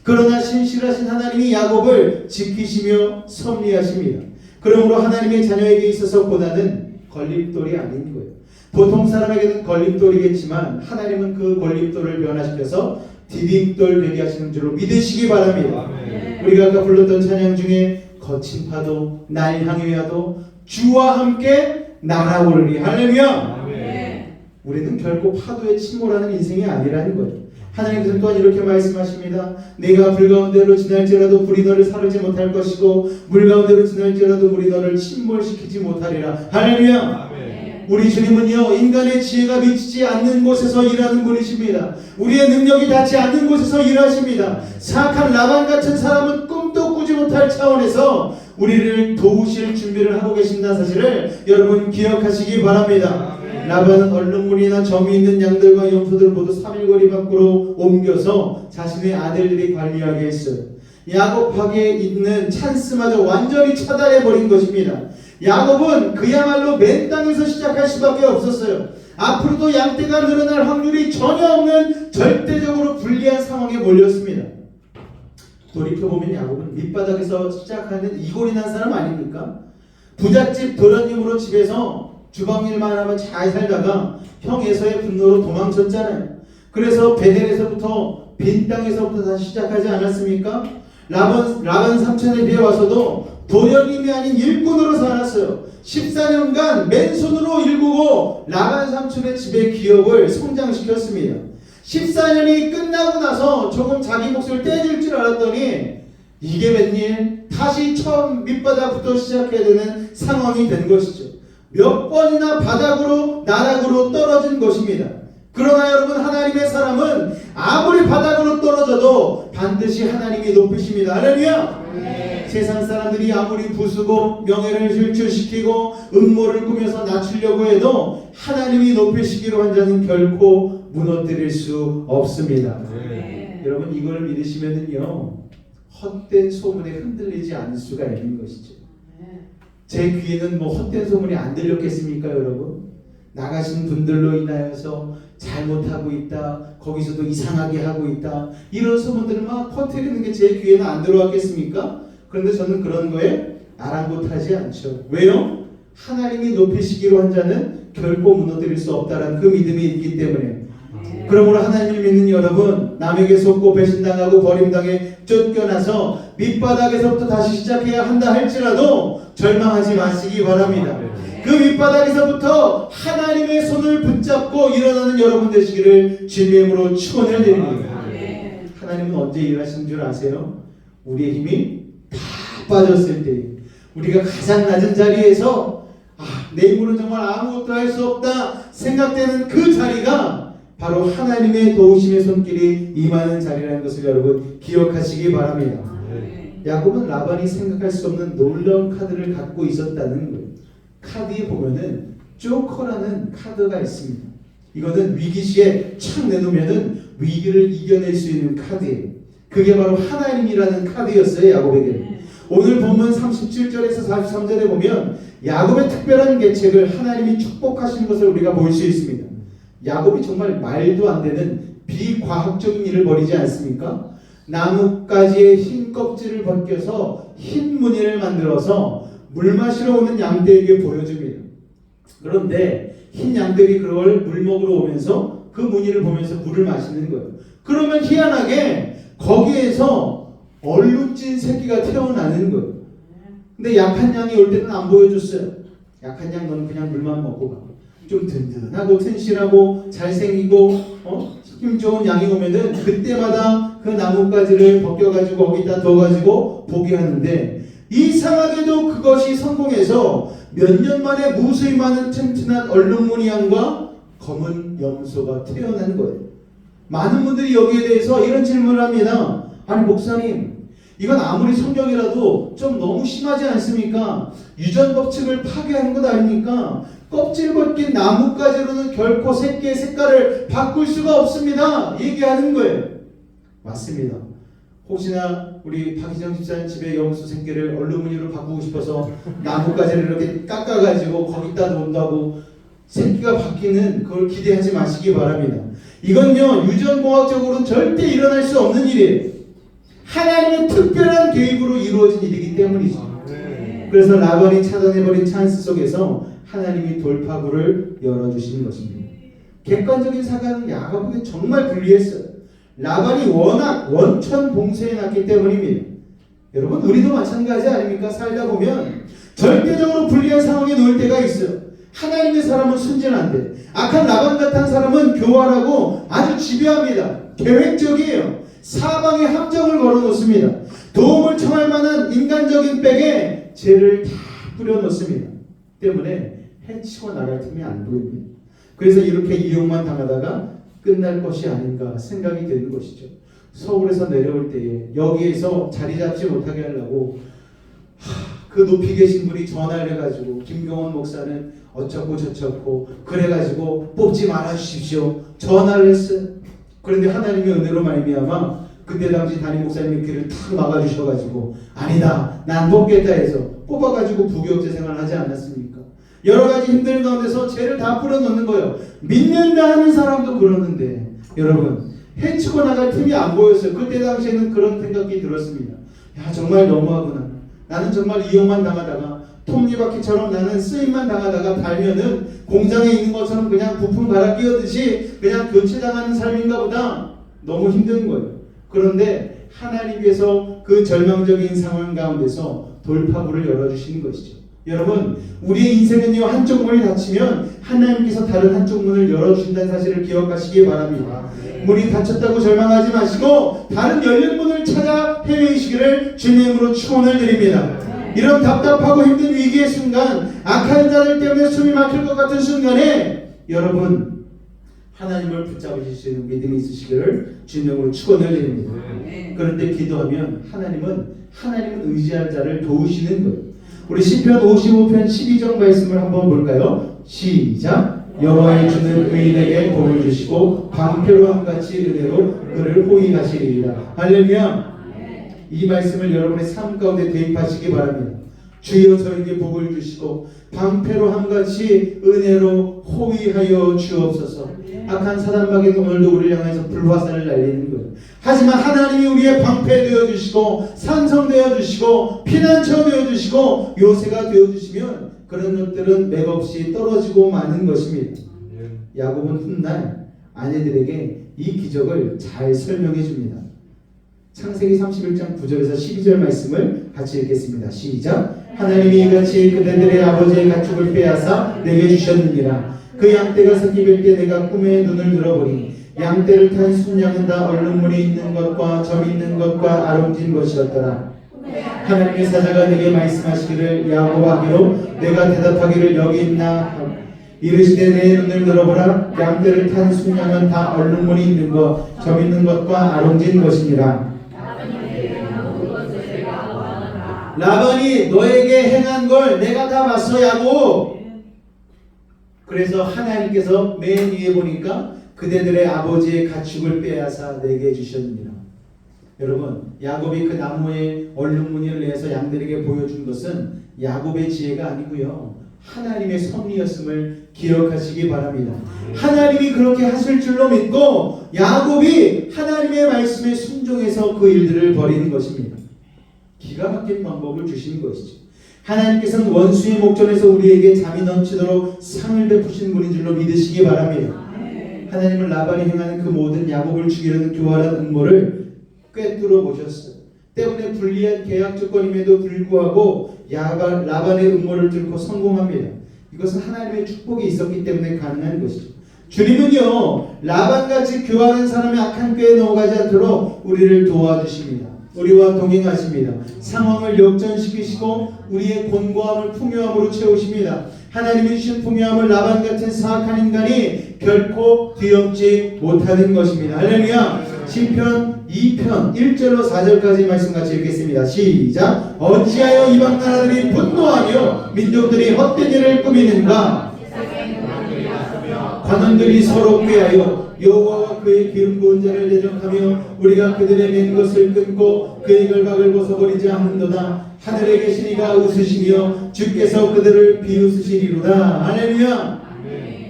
그러나 신실하신 하나님이 야곱을 지키시며 섭리하십니다. 그러므로 하나님의 자녀에게 있어서 고난은 걸림돌이 아닌 거예요. 보통 사람에게는 걸림돌이겠지만 하나님은 그 걸림돌을 변화시켜서 디딤돌 되게 하시는 줄로 믿으시기 바랍니다. 아멘. 우리가 아까 불렀던 찬양 중에 거친 파도 날 향해 와도 주와 함께 날아오르리. 할렐루야. 아멘. 우리는 결코 파도에 침몰하는 인생이 아니라는 거예요. 하나님께서 또한 이렇게 말씀하십니다. 내가 불 가운데로 지날지라도 불이 너를 사르지 못할 것이고 물 가운데로 지날지라도 물이 너를 침몰시키지 못하리라. 할렐루야. 아멘. 우리 주님은요 인간의 지혜가 미치지 않는 곳에서 일하는 분이십니다. 우리의 능력이 닿지 않는 곳에서 일하십니다. 사악한 라반 같은 사람은 꿈도 꾸지 못할 차원에서 우리를 도우실 준비를 하고 계신다는 사실을 여러분 기억하시기 바랍니다. 라반은 얼룩무늬나 점이 있는 양들과 염소들 모두 3일 거리 밖으로 옮겨서 자신의 아들들이 관리하게 했어요. 야곱에게 있는 찬스마저 완전히 차단해버린 것입니다. 야곱은 그야말로 맨 땅에서 시작할 수밖에 없었어요. 앞으로도 양떼가 늘어날 확률이 전혀 없는 절대적으로 불리한 상황에 몰렸습니다. 돌이켜보면 야곱은 밑바닥에서 시작하는 이골이 난 사람 아닙니까? 부잣집 도련님으로 집에서 주방일만 하면 잘 살다가 형 에서의 분노로 도망쳤잖아요. 그래서 베델에서부터 빈 땅에서부터 다시 시작하지 않았습니까? 라반 삼촌에 비해 와서도 도련님이 아닌 일꾼으로 살았어요. 14년간 맨손으로 일구고 라반 삼촌의 집의 기업을 성장시켰습니다. 14년이 끝나고 나서 조금 자기 몫을 떼줄 줄 알았더니 이게 웬일? 다 다시 처음 밑바닥부터 시작해야 되는 상황이 된 것이죠. 몇 번이나 바닥으로 나락으로 떨어진 것입니다. 그러나 여러분, 하나님의 사람은 아무리 바닥으로 떨어져도 반드시 하나님이 높이십니다. 할렐루야. 세상 사람들이 아무리 부수고 명예를 실추시키고 음모를 꾸며서 낮추려고 해도 하나님이 높이시기로 한 자는 결코 무너뜨릴 수 없습니다. 여러분, 이걸 믿으시면은요, 헛된 소문에 흔들리지 않을 수가 있는 것이죠. 제 귀에는 뭐 헛된 소문이 안 들렸겠습니까, 여러분? 나가신 분들로 인하여서 잘못하고 있다, 거기서도 이상하게 하고 있다, 이런 소문들을 막 퍼뜨리는 게 제 귀에는 안 들어왔겠습니까? 그런데 저는 그런 거에 아랑곳하지 않죠. 왜요? 하나님이 높이시기로 한 자는 결코 무너뜨릴 수 없다라는 그 믿음이 있기 때문에. 그러므로 하나님을 믿는 여러분, 남에게 속고 배신당하고 버림당해 쫓겨나서 밑바닥에서부터 다시 시작해야 한다 할지라도 절망하지 마시기 바랍니다. 그 밑바닥에서부터 하나님의 손을 붙잡고 일어나는 여러분 되시기를 주님의 이름으로 축원을 드립니다. 하나님은 언제 일하시는 줄 아세요? 우리의 힘이 다 빠졌을 때, 우리가 가장 낮은 자리에서 내 힘으로는 정말 아무것도 할 수 없다 생각되는 그 자리가 바로 하나님의 도우심의 손길이 임하는 자리라는 것을 여러분 기억하시기 바랍니다. 야곱은 라반이 생각할 수 없는 놀라운 카드를 갖고 있었다는 거예요. 카드에 보면은 조커라는 카드가 있습니다. 이거는 위기시에 착 내놓으면은 위기를 이겨낼 수 있는 카드예요. 그게 바로 하나님이라는 카드였어요, 야곱에게. 오늘 본문 37절에서 43절에 보면 야곱의 특별한 계책을 하나님이 축복하신 것을 우리가 볼 수 있습니다. 야곱이 정말 말도 안 되는 비과학적인 일을 벌이지 않습니까? 나뭇가지의 흰 껍질을 벗겨서 흰 무늬를 만들어서 물 마시러 오는 양떼에게 보여줍니다. 그런데 흰 양떼들이 그걸 물 먹으러 오면서 그 무늬를 보면서 물을 마시는 거예요. 그러면 희한하게 거기에서 얼룩진 새끼가 태어나는 거예요. 근데 약한 양이 올 때는 안 보여줬어요. 약한 양, 너는 그냥 물만 먹고 가. 좀 든든하고 튼실하고 잘생기고 힘 좋은 양이 오면은 그때마다 그 나뭇가지를 벗겨가지고 거기다 둬가지고 보게 하는데, 이상하게도 그것이 성공해서 몇 년 만에 무수히 많은 튼튼한 얼룩무늬 양과 검은 염소가 태어난 거예요. 많은 분들이 여기에 대해서 이런 질문을 합니다. 아니 목사님, 이건 아무리 성경이라도 좀 너무 심하지 않습니까? 유전 법칙을 파괴하는 것 아닙니까? 껍질 벗긴 나뭇가지로는 결코 새끼의 색깔을 바꿀 수가 없습니다. 얘기하는 거예요. 맞습니다. 혹시나 우리 박희정 집사님 집에 염소 새끼를 얼룩무늬로 바꾸고 싶어서 나뭇가지를 이렇게 깎아가지고 거기다 놓는다고 새끼가 바뀌는 그걸 기대하지 마시기 바랍니다. 이건요, 유전공학적으로는 절대 일어날 수 없는 일이에요. 하나님의 특별한 계획으로 이루어진 일이기 때문이죠. 그래서 라반이 차단해버린 찬스 속에서 하나님이 돌파구를 열어주시는 것입니다. 객관적인 사과는 야곱에게 정말 불리했어요. 라반이 워낙 원천봉쇄해 놨기 때문입니다. 여러분, 우리도 마찬가지 아닙니까? 살다 보면 절대적으로 불리한 상황에 놓일 때가 있어요. 하나님의 사람은 순진한데, 악한 라반 같은 사람은 교활하고 아주 집요합니다. 계획적이에요. 사방에 함정을 걸어놓습니다. 도움을 청할 만한 인간적인 백에 죄를 다 뿌려놓습니다. 때문에 해치고 나갈 틈이 안 보입니다. 그래서 이렇게 이용만 당하다가 끝날 것이 아닌가 생각이 되는 것이죠. 서울에서 내려올 때에 여기에서 자리 잡지 못하게 하려고 그 높이 계신 분이 전화를 해가지고 김경원 목사는 어쩌고 저쩌고 그래가지고 뽑지 말아주십시오 전화를 했어요. 그런데 하나님의 은혜로 말미암아 그때 당시 담임 목사님이 길을 탁 막아주셔가지고 아니다, 난 뽑겠다 해서 뽑아가지고 부교육제 생활을 하지 않았습니까? 여러 가지 힘든 가운데서 죄를 다 뿌려놓는 거예요. 믿는다 하는 사람도 그러는데 여러분, 해치고 나갈 틈이 안 보였어요. 그때 당시에는 그런 생각이 들었습니다. 야, 정말 너무하구나. 나는 정말 이용만 당하다가 톱니바퀴처럼 나는 쓰임만 당하다가 달면은 공장에 있는 것처럼 그냥 부품 갈아 끼우듯이 그냥 교체당하는 삶인가 보다. 너무 힘든 거예요. 그런데 하나님께서 그 절망적인 상황 가운데서 돌파구를 열어주시는 것이죠. 여러분, 우리의 인생은요, 한쪽 문이 닫히면 하나님께서 다른 한쪽 문을 열어주신다는 사실을 기억하시기 바랍니다. 문이 닫혔다고 절망하지 마시고 다른 열린 문을 찾아 헤매시기를 주님으로 축원을 드립니다. 이런 답답하고 힘든 위기의 순간, 악한 자들 때문에 숨이 막힐 것 같은 순간에 여러분, 하나님을 붙잡으실 수 있는 믿음이 있으시기를 주님으로 축원을 드립니다. 그런데 기도하면 하나님은 의지할 자를 도우시는 거예요. 우리 시편 55편 12절 말씀을 한번 볼까요? 시작. 여호와의 주는 의인에게 복을 주시고 방패로 같이 은혜로 그를 호위하시리이다. 할렐루야. 이 말씀을 여러분의 삶 가운데 대입하시기 바랍니다. 주여 저에게 복을 주시고 방패로 함같이 은혜로 호위하여 주옵소서. 악한 사단마귀는 오늘도 우리를 향해서 불화살을 날리는 거예요. 하지만 하나님이 우리의 방패 되어주시고 산성 되어주시고 피난처 되어주시고 요새가 되어주시면 그런 것들은 맥없이 떨어지고 마는 것입니다. 야곱은 훗날 아내들에게 이 기적을 잘 설명해 줍니다. 창세기 31장 9절에서 12절 말씀을 같이 읽겠습니다. 시작. 하나님이 이같이 그대들의 아버지의 가축을 빼앗아 내게 주셨느니라. 그 양떼가 새끼 뵐 때 내가 꿈에 눈을 들어보니 양떼를 탄 순양은 다 얼룩무늬 있는 것과 점 있는 것과 아름진 것이었더라. 하나님의 사자가 내게 말씀하시기를 야곱하기로 내가 대답하기를 여기 있나 이르시되 내 눈을 들어보라. 양떼를 탄 순양은 다 얼룩무늬 있는 것, 점 있는 것과 아름진 것이니라. 라반이 너에게 행한 걸 내가 다 봤어, 야곱. 그래서 하나님께서 맨 위에 보니까 그대들의 아버지의 가축을 빼앗아 내게 주셨느니라. 여러분, 야곱이 그 나무의 얼룩무늬를 내서 양들에게 보여준 것은 야곱의 지혜가 아니고요, 하나님의 섭리였음을 기억하시기 바랍니다. 하나님이 그렇게 하실 줄로 믿고 야곱이 하나님의 말씀에 순종해서 그 일들을 벌이는 것입니다. 기가 막힌 방법을 주신 것이죠. 하나님께서는 원수의 목전에서 우리에게 잠이 넘치도록 상을 베푸신 분인 줄로 믿으시기 바랍니다. 하나님은 라반이 행하는 그 모든 야곱을 죽이려는 교활한 음모를 꿰뚫어 보셨어요. 때문에 불리한 계약 조건임에도 불구하고 라반의 음모를 뚫고 성공합니다. 이것은 하나님의 축복이 있었기 때문에 가능한 것이죠. 주님은요, 라반같이 교활한 사람의 악한 꾀에 넘어가지 않도록 우리를 도와주십니다. 우리와 동행하십니다. 상황을 역전시키시고 우리의 곤고함을 풍요함으로 채우십니다. 하나님이 주신 풍요함을 라반 같은 사악한 인간이 결코 뒤엎지 못하는 것입니다. 할렐루야. 시편 2편 1절로 4절까지 말씀 같이 읽겠습니다. 시작. 어찌하여 이방 나라들이 분노하며 민족들이 헛된 일을 꾸미는가? 관원들이 서로 꾀하여 여호와와 그의 기름 부은 자를 대적하며 우리가 그들의 맨 것을 끊고 그의 결박을 벗어버리지 않는도다. 하늘에 계신 이가 웃으시며 주께서 그들을 비웃으시리로다. 할렐루야.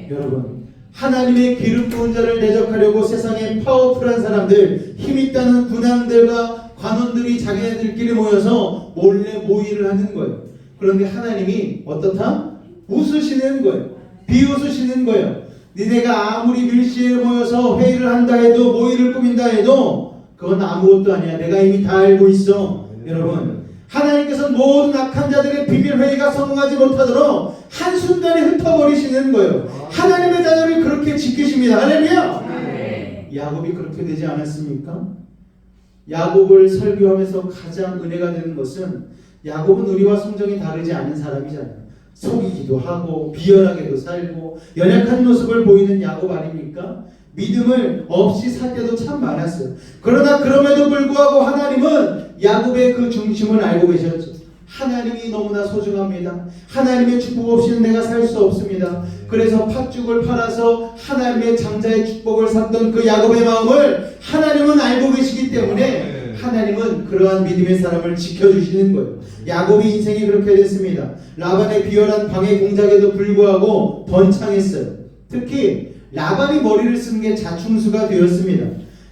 여러분, 하나님의 기름 부은 자를 대적하려고 세상에 파워풀한 사람들, 힘있다는 군왕들과 관원들이 자기네들끼리 모여서 몰래 모의를 하는 거예요. 그런데 하나님이 어떻다? 웃으시는 거예요. 비웃으시는 거예요. 니네가 아무리 밀시에 모여서 회의를 한다 해도, 모의를 꾸민다 해도 그건 아무것도 아니야. 내가 이미 다 알고 있어. 여러분, 하나님께서 모든 악한 자들의 비밀 회의가 성공하지 못하도록 한순간에 흩어버리시는 거예요. 하나님의 자녀를 그렇게 지키십니다. 할렐루야. 야곱이 그렇게 되지 않았습니까? 야곱을 설교하면서 가장 은혜가 되는 것은, 야곱은 우리와 성정이 다르지 않은 사람이잖아요. 속이기도 하고 비열하게도 살고 연약한 모습을 보이는 야곱 아닙니까? 믿음을 없이 살 때도 참 많았어요. 그러나 그럼에도 불구하고 하나님은 야곱의 그 중심을 알고 계셨죠. 하나님이 너무나 소중합니다. 하나님의 축복 없이는 내가 살 수 없습니다. 그래서 팥죽을 팔아서 하나님의 장자의 축복을 샀던 그 야곱의 마음을 하나님은 알고 계시기 때문에 하나님은 그러한 믿음의 사람을 지켜주시는 거예요. 야곱이 인생이 그렇게 됐습니다. 라반의 비열한 방해 공작에도 불구하고 번창했어요. 특히 라반이 머리를 쓴 게 자충수가 되었습니다.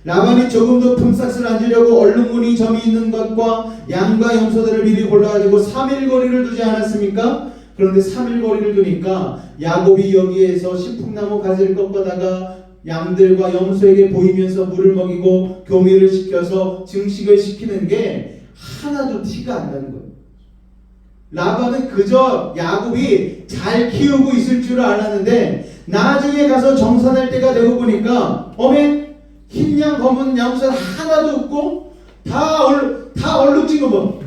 라반이 조금 더 품삯을 앉으려고 얼룩무늬 점이 있는 것과 양과 염소들을 미리 골라가지고 3일 거리를 두지 않았습니까? 그런데 3일 거리를 두니까 야곱이 여기에서 신풍나무 가지를 꺾어다가 양들과 염소에게 보이면서 물을 먹이고 교미를 시켜서 증식을 시키는 게 하나도 티가 안 나는 거예요. 라반은 그저 야곱이 잘 키우고 있을 줄 알았는데 나중에 가서 정산할 때가 되고 보니까 어메 흰 양 검은 양살 하나도 없고 다 얼룩진 거 뭐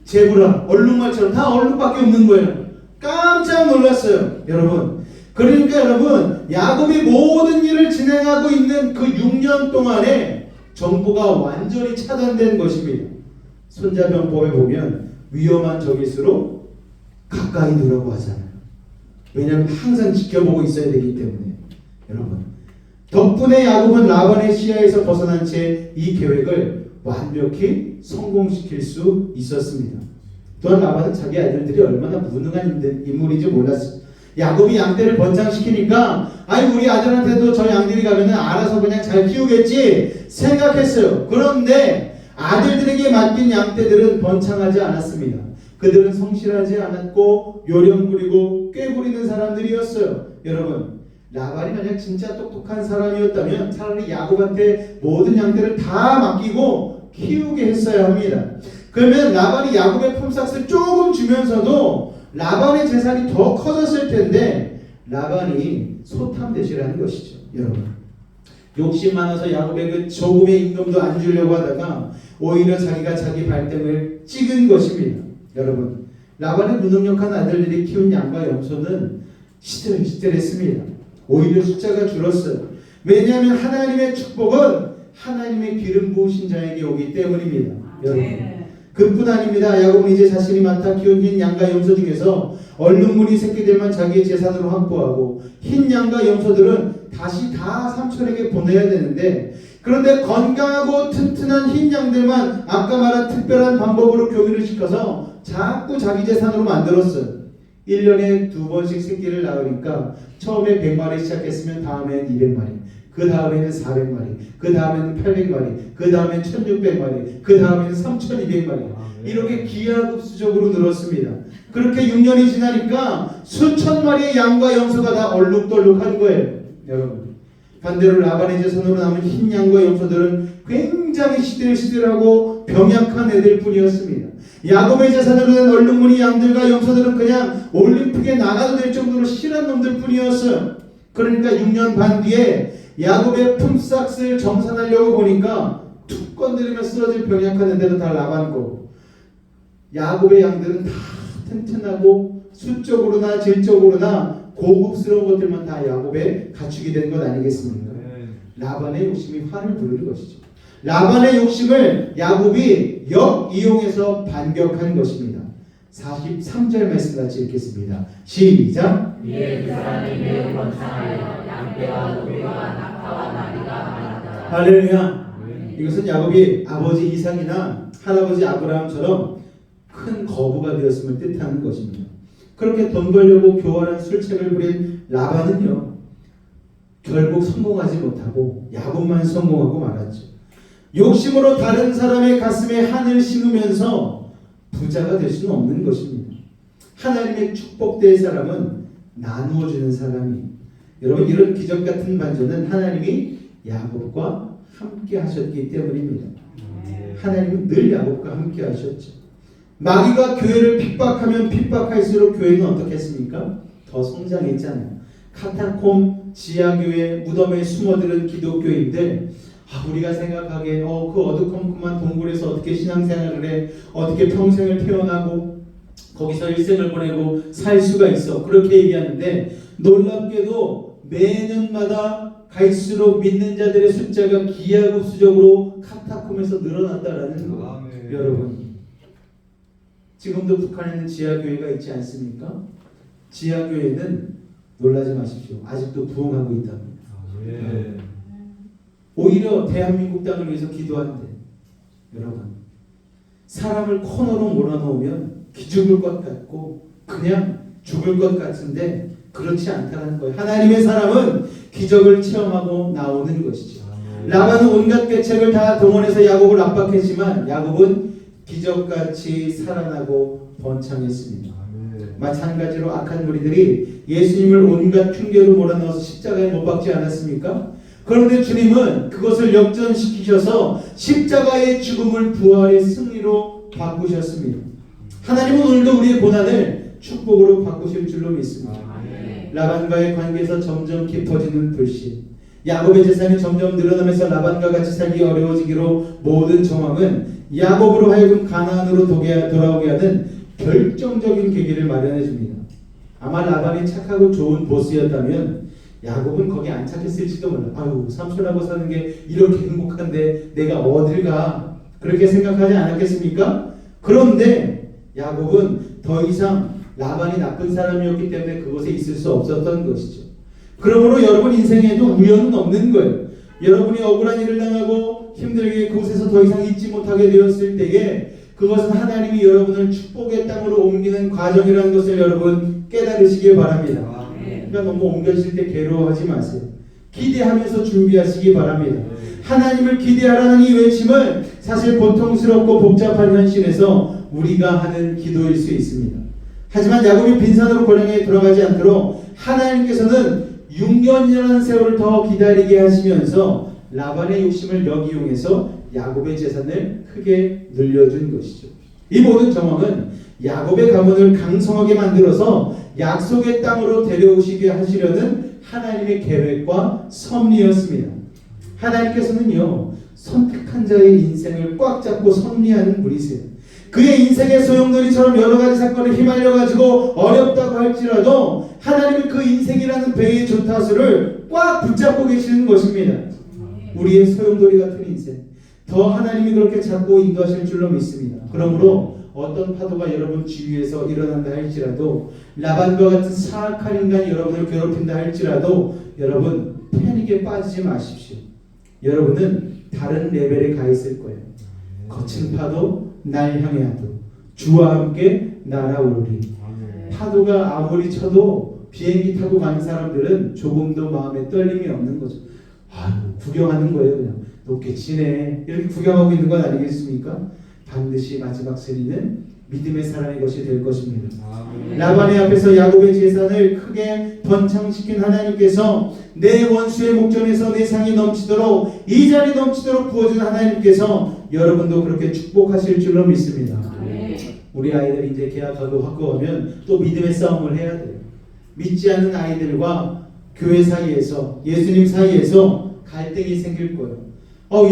제브라 얼룩말처럼 다 얼룩밖에 없는 거예요. 깜짝 놀랐어요, 여러분. 그러니까 여러분, 야곱이 모든 일을 진행하고 있는 그 6년 동안에 정보가 완전히 차단된 것입니다. 손자병법에 보면 위험한 적일수록 가까이 두라고 하잖아요. 왜냐하면 항상 지켜보고 있어야 되기 때문에. 여러분, 덕분에 야곱은 라반의 시야에서 벗어난 채 이 계획을 완벽히 성공시킬 수 있었습니다. 또한 라반은 자기 아들들이 얼마나 무능한 인물인지 몰랐어요. 야곱이 양떼를 번창시키니까 아이 우리 아들한테도 저 양들이 가면은 알아서 그냥 잘 키우겠지 생각했어요. 그런데 아들들에게 맡긴 양떼들은 번창하지 않았습니다. 그들은 성실하지 않았고 요령 부리고 꾀 부리는 사람들이었어요. 여러분, 라반이 만약 진짜 똑똑한 사람이었다면 차라리 야곱한테 모든 양떼를 다 맡기고 키우게 했어야 합니다. 그러면 라반이 야곱의 품삯을 조금 주면서도 라반의 재산이 더 커졌을 텐데 라반이 소탐대시라는 것이죠. 여러분, 욕심 많아서 야곱의 그 조금의 임금도 안 주려고 하다가 오히려 자기가 자기 발등을 찍은 것입니다. 여러분, 라반의 무능력한 아들들이 키운 양과 염소는 시들시들했습니다. 오히려 숫자가 줄었어요. 왜냐하면 하나님의 축복은 하나님의 기름 부으신 자에게 오기 때문입니다. 여러분, 그뿐 아닙니다. 야곱은 이제 자신이 맡아 키운 흰 양과 염소 중에서 얼룩무늬 새끼들만 자기의 재산으로 확보하고 흰 양과 염소들은 다시 다 삼촌에게 보내야 되는데, 그런데 건강하고 튼튼한 흰 양들만 아까 말한 특별한 방법으로 교미를 시켜서 자꾸 자기 재산으로 만들었어요. 1년에 2번씩 새끼를 낳으니까 처음에 100마리 시작했으면 다음엔 200마리, 그 다음에는 400마리, 그 다음에는 800마리, 그 다음엔 1600마리, 그 다음에는 3200마리. 이렇게 기하급수적으로 늘었습니다. 그렇게 6년이 지나니까 수천 마리의 양과 염소가 다 얼룩덜룩한 거예요. 여러분, 반대로 라반의 재산으로 남은 흰 양과 염소들은 굉장히 시들시들하고 병약한 애들 뿐이었습니다. 야곱의 재산으로 된 얼룩무늬 양들과 염소들은 그냥 올림픽에 나가도 될 정도로 실한 놈들 뿐이었어요. 그러니까 6년 반 뒤에 야곱의 품삯을 정산하려고 보니까 툭 건드리면 쓰러질 병약한 애들은 다 라반 거고, 야곱의 양들은 다 튼튼하고 수적으로나 질적으로나 고급스러운 것들만 다 야곱의 가축이 된 것 아니겠습니까? 라반의 욕심이 화를 부르는 것이죠. 라반의 욕심을 야곱이 역이용해서 반격한 것입니다. 43절 말씀 같이 읽겠습니다. 시작. 이에 그 사람이 매우 번창하여 양떼와 노비와 낙타와 나귀가 많았다. 할렐루야. 이것은 야곱이 아버지 이삭이나 할아버지 아브라함처럼 큰 거부가 되었음을 뜻하는 것입니다. 그렇게 돈 벌려고 교활한 술책을 부린 라반은요, 결국 성공하지 못하고 야곱만 성공하고 말았죠. 욕심으로 다른 사람의 가슴에 한을 심으면서 부자가 될 수는 없는 것입니다. 하나님의 축복될 사람은 나누어주는 사람이. 여러분, 이런 기적 같은 반전은 하나님이 야곱과 함께 하셨기 때문입니다. 하나님은 늘 야곱과 함께 하셨죠. 마귀가 교회를 핍박하면 핍박할수록 교회는 어떻게 했습니까? 더 성장했잖아요. 카타콤, 지하교회, 무덤에 숨어들은 기독교인들, 우리가 생각하기에 그 어두컴컴한 동굴에서 어떻게 신앙생활을 해, 어떻게 평생을 태어나고 거기서 일생을 보내고 살 수가 있어, 그렇게 얘기하는데, 놀랍게도 매년마다 갈수록 믿는 자들의 숫자가 기하급수적으로 카타콤에서 늘어난다라는 거. 여러분, 지금도 북한에는 지하교회가 있지 않습니까? 지하교회는 놀라지 마십시오. 아직도 부흥하고 있답니다. 오히려 대한민국 땅을 위해서 기도한대. 여러분, 사람을 코너로 몰아넣으면 기죽을 것 같고 그냥 죽을 것 같은데 그렇지 않다는 거예요. 하나님의 사람은 기적을 체험하고 나오는 것이죠. 라반은 온갖 계책을 다 동원해서 야곱을 압박했지만 야곱은 기적같이 살아나고 번창했습니다. 마찬가지로 악한 무리들이 예수님을 온갖 흉계로 몰아넣어서 십자가에 못 박지 않았습니까? 그런데 주님은 그것을 역전시키셔서 십자가의 죽음을 부활의 승리로 바꾸셨습니다. 하나님은 오늘도 우리의 고난을 축복으로 바꾸실 줄로 믿습니다. 아멘. 라반과의 관계에서 점점 깊어지는 불신, 야곱의 재산이 점점 늘어나면서 라반과 같이 살기 어려워지기로 모든 정황은 야곱으로 하여금 가나안으로 돌아오게 하는 결정적인 계기를 마련해 줍니다. 아마 라반이 착하고 좋은 보스였다면 야곱은 거기 안착했을지도 몰라. 아유, 삼촌하고 사는 게 이렇게 행복한데 내가 어딜 가? 그렇게 생각하지 않았겠습니까? 그런데 야곱은 더 이상 라반이 나쁜 사람이었기 때문에 그곳에 있을 수 없었던 것이죠. 그러므로 여러분 인생에도 우연은 없는 거예요. 여러분이 억울한 일을 당하고 힘들게 그곳에서 더 이상 있지 못하게 되었을 때에 그것은 하나님이 여러분을 축복의 땅으로 옮기는 과정이라는 것을 여러분 깨달으시길 바랍니다. 그러니까 너무 옮겨질 때 괴로워하지 마세요. 기대하면서 준비하시기 바랍니다. 하나님을 기대하라는 이 외침은 사실 고통스럽고 복잡한 현실에서 우리가 하는 기도일 수 있습니다. 하지만 야곱이 빈산으로 고향에 돌아가지 않도록 하나님께서는 6년이라는 세월을 더 기다리게 하시면서 라반의 욕심을 역이용해서 야곱의 재산을 크게 늘려준 것이죠. 이 모든 정황은 야곱의 가문을 강성하게 만들어서 약속의 땅으로 데려오시게 하시려는 하나님의 계획과 섭리였습니다. 하나님께서는요, 선택한 자의 인생을 꽉 잡고 섭리하는 분이세요. 그의 인생의 소용돌이처럼 여러 가지 사건에 휘말려가지고 어렵다고 할지라도 하나님은 그 인생이라는 배의 조타수를 꽉 붙잡고 계시는 것입니다. 우리의 소용돌이 같은 인생, 더 하나님이 그렇게 잡고 인도하실 줄로 믿습니다. 그러므로 어떤 파도가 여러분 주위에서 일어난다 할지라도, 라반과 같은 사악한 인간이 여러분을 괴롭힌다 할지라도 여러분 패닉에 빠지지 마십시오. 여러분은 다른 레벨에 가 있을 거예요. 거친 파도 날 향해 하도 주와 함께 날아오르리. 파도가 아무리 쳐도 비행기 타고 가는 사람들은 조금도 마음에 떨림이 없는 거죠. 구경하는 거예요. 그냥 높게 지네 이렇게 구경하고 있는 건 아니겠습니까? 반드시 마지막 승리는 믿음의 사람의 것이 될 것입니다. 라반의 앞에서 야곱의 재산을 크게 번창시킨 하나님께서, 내 원수의 목전에서 내 상이 넘치도록, 이 잔이 넘치도록 부어준 하나님께서 여러분도 그렇게 축복하실 줄로 믿습니다. 우리 아이들이 이제 계약하고 학교하면 또 믿음의 싸움을 해야 돼요. 믿지 않는 아이들과 교회 사이에서, 예수님 사이에서 갈등이 생길 거예요.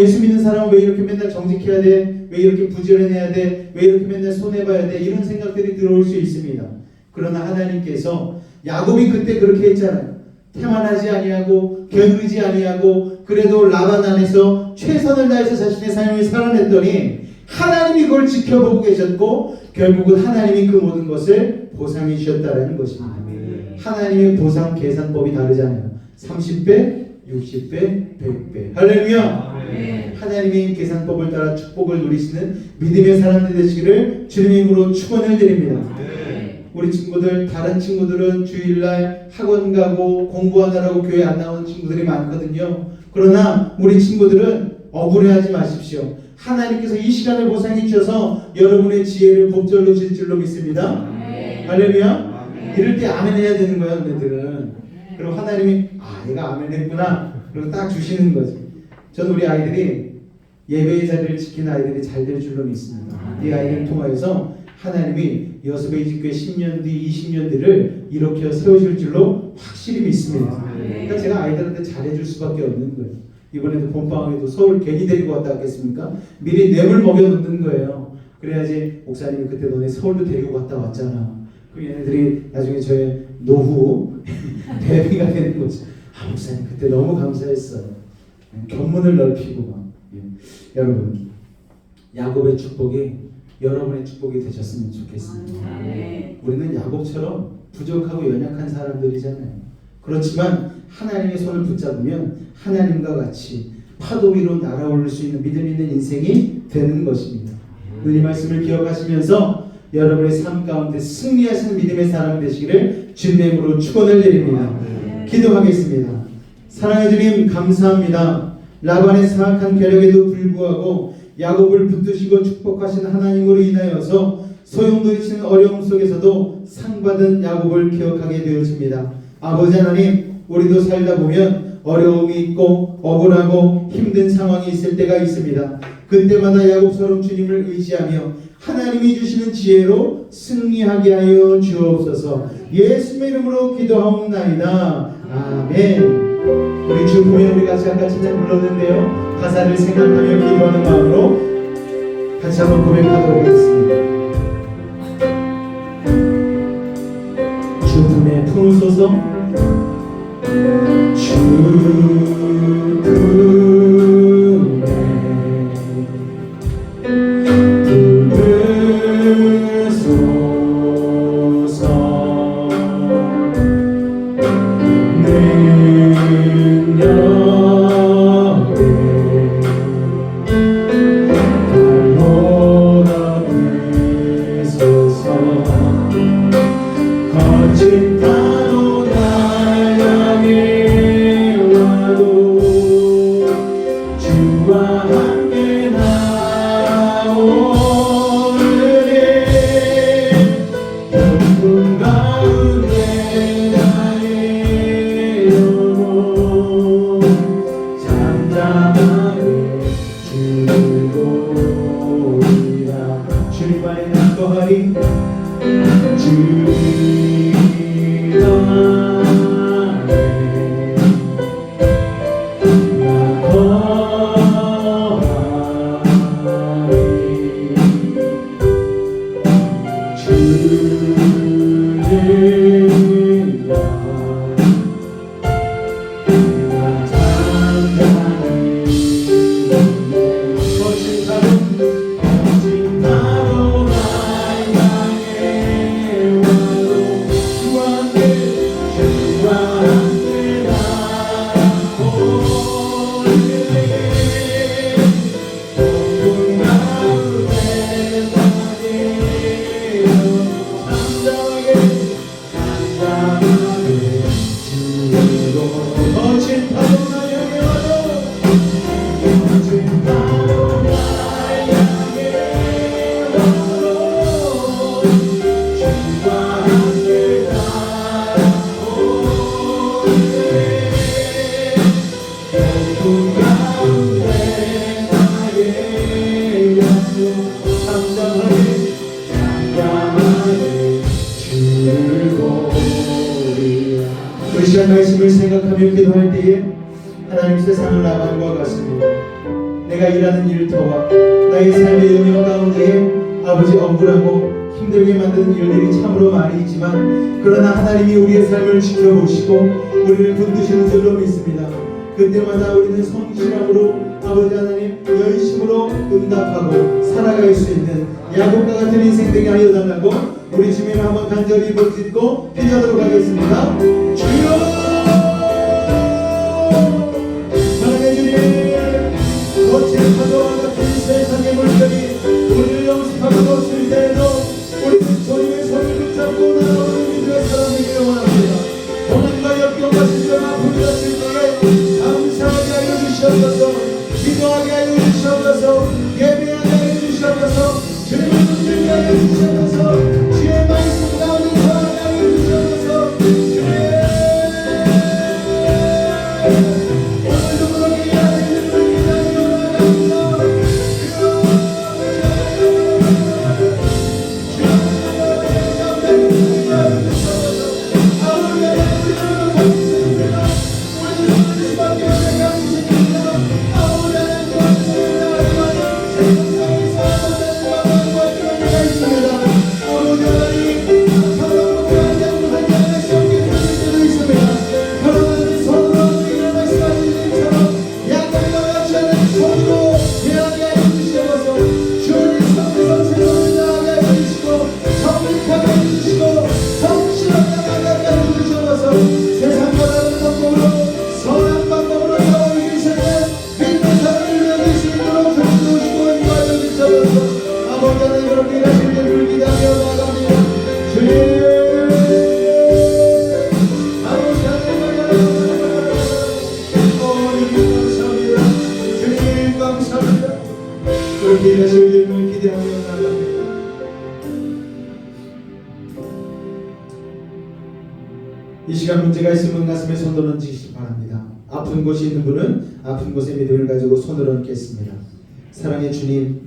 예수 믿는 사람은 왜 이렇게 맨날 정직해야 돼? 왜 이렇게 부지런해야 돼? 왜 이렇게 맨날 손해봐야 돼? 이런 생각들이 들어올 수 있습니다. 그러나 하나님께서, 야곱이 그때 그렇게 했잖아요. 태만하지 아니하고 게으르지 아니하고 그래도 라반 안에서 최선을 다해서 자신의 삶을 살아냈더니 하나님이 그걸 지켜보고 계셨고 결국은 하나님이 그 모든 것을 보상해 주셨다는 것입니다. 하나님의 보상 계산법이 다르잖아요. 30배, 60배, 100배. 할렐루야. 하나님의 계산법을 따라 축복을 누리시는 믿음의 사람들 되시기를 주님의 이름으로 축원을 드립니다. 우리 친구들, 다른 친구들은 주일날 학원 가고 공부하느라고 교회 안 나오는 친구들이 많거든요. 그러나 우리 친구들은 억울해하지 마십시오. 하나님께서 이 시간을 보상해 주셔서 여러분의 지혜를 곱절로 줄 줄로 믿습니다. 할렐루야. 이럴 때 아멘 해야 되는 거야, 너네들은. 그리고 하나님이 얘가 아멘 했구나. 그리고 딱 주시는 거지. 저는 우리 아이들이 예배의 자리를 지키는 아이들이 잘 될 줄로 믿습니다. 이 아이들을 통하여서 하나님이 여수베이직교회 10년 뒤, 20년 뒤를 이렇게 세우실 줄로 확실히 믿습니다. 그러니까 제가 아이들한테 잘해줄 수밖에 없는 거예요. 이번에도 봄방학에도 서울 괜히 데리고 왔다 왔겠습니까? 미리 뇌물 먹여놓는 거예요. 그래야지 목사님이 그때 너네 서울도 데리고 갔다 왔잖아. 그럼 얘네들이 나중에 저의 노후 대비가 되는 거죠. 목사님 그때 너무 감사했어요. 견문을 넓히고 막. 여러분, 야곱의 축복이 여러분의 축복이 되셨으면 좋겠습니다. 우리는 야곱처럼 부족하고 연약한 사람들이잖아요. 그렇지만 하나님의 손을 붙잡으면 하나님과 같이 파도 위로 날아오를 수 있는 믿음 있는 인생이 되는 것입니다. 이 말씀을 기억하시면서 여러분의 삶 가운데 승리하시는 믿음의 사람이 되시기를 주님의 이름으로 축원을 드립니다. 기도하겠습니다. 사랑해 주님 감사합니다. 라반의 사악한 계략에도 불구하고 야곱을 붙드시고 축복하신 하나님으로 인하여서 소용돌이치는 어려움 속에서도 상받은 야곱을 기억하게 되어집니다. 아버지 하나님, 우리도 살다 보면 어려움이 있고 억울하고 힘든 상황이 있을 때가 있습니다. 그때마다 야곱처럼 주님을 의지하며 하나님이 주시는 지혜로 승리하게 하여 주옵소서. 예수의 이름으로 기도하옵나이다. 아멘. 우리 주님의 우리 같이 아까 찬양 불렀는데요, 가사를 생각하며 기도하는 마음으로 같이 한번 고백하도록 하겠습니다. 주님의 품으소서. 거친 파도 날 향해 와도 주와 함께 나오느니 어둠 가운데 나의 영혼 잠잠하게 즐거우리라. 주님 안에 남거하리. 이 시간 말씀을 생각하며 기도할 때에 하나님 세상을 나감과 같습니다. 내가 일하는 일터와 나의 삶의 영역 가운데에 아버지 억울하고 힘들게 만드는 일들이 참으로 많이 있지만, 그러나 하나님이 우리의 삶을 지켜보시고 우리를 붙드시는 줄로 믿습니다. 그때마다 우리는 성실함으로 아버지 하나님 열심으로 응답하고 살아갈 수 있는 야곱과 같은 인생 되게 하여 달라고 우리 주님을 한번 간절히 부르짖고 기도하도록 하겠습니다. 주여, 사랑의 주님, 거친 파도와 같은 세상의 물결이 우리를 영습하고 있을 때에도 우리 주님의 손을 붙잡고 나아오는 믿음의 사람이기를 원합니다. 고난과 역경과 질병과 아픔이 왔을 때에 감사하게 하여 주시옵소서, 기도하게 하여 주시옵소서, 예배하게 하여 주시옵소서, 주님을 붙들게 하여 주시옵소서, 주의 말씀 가운데 거하게 하여 주시옵소서. 주님, 오늘도 그렇게 하나님 이름을 기도하며 나아갑니다. 그렇게 하실 이름을 기대하며 나아갑니다. 이 시간 문제가 있으면 가슴에 손을 얹으시기 바랍니다. 아픈 곳이 있는 분은 아픈 곳에 믿음을 가지고 손을 얹겠습니다. 사랑의 주님,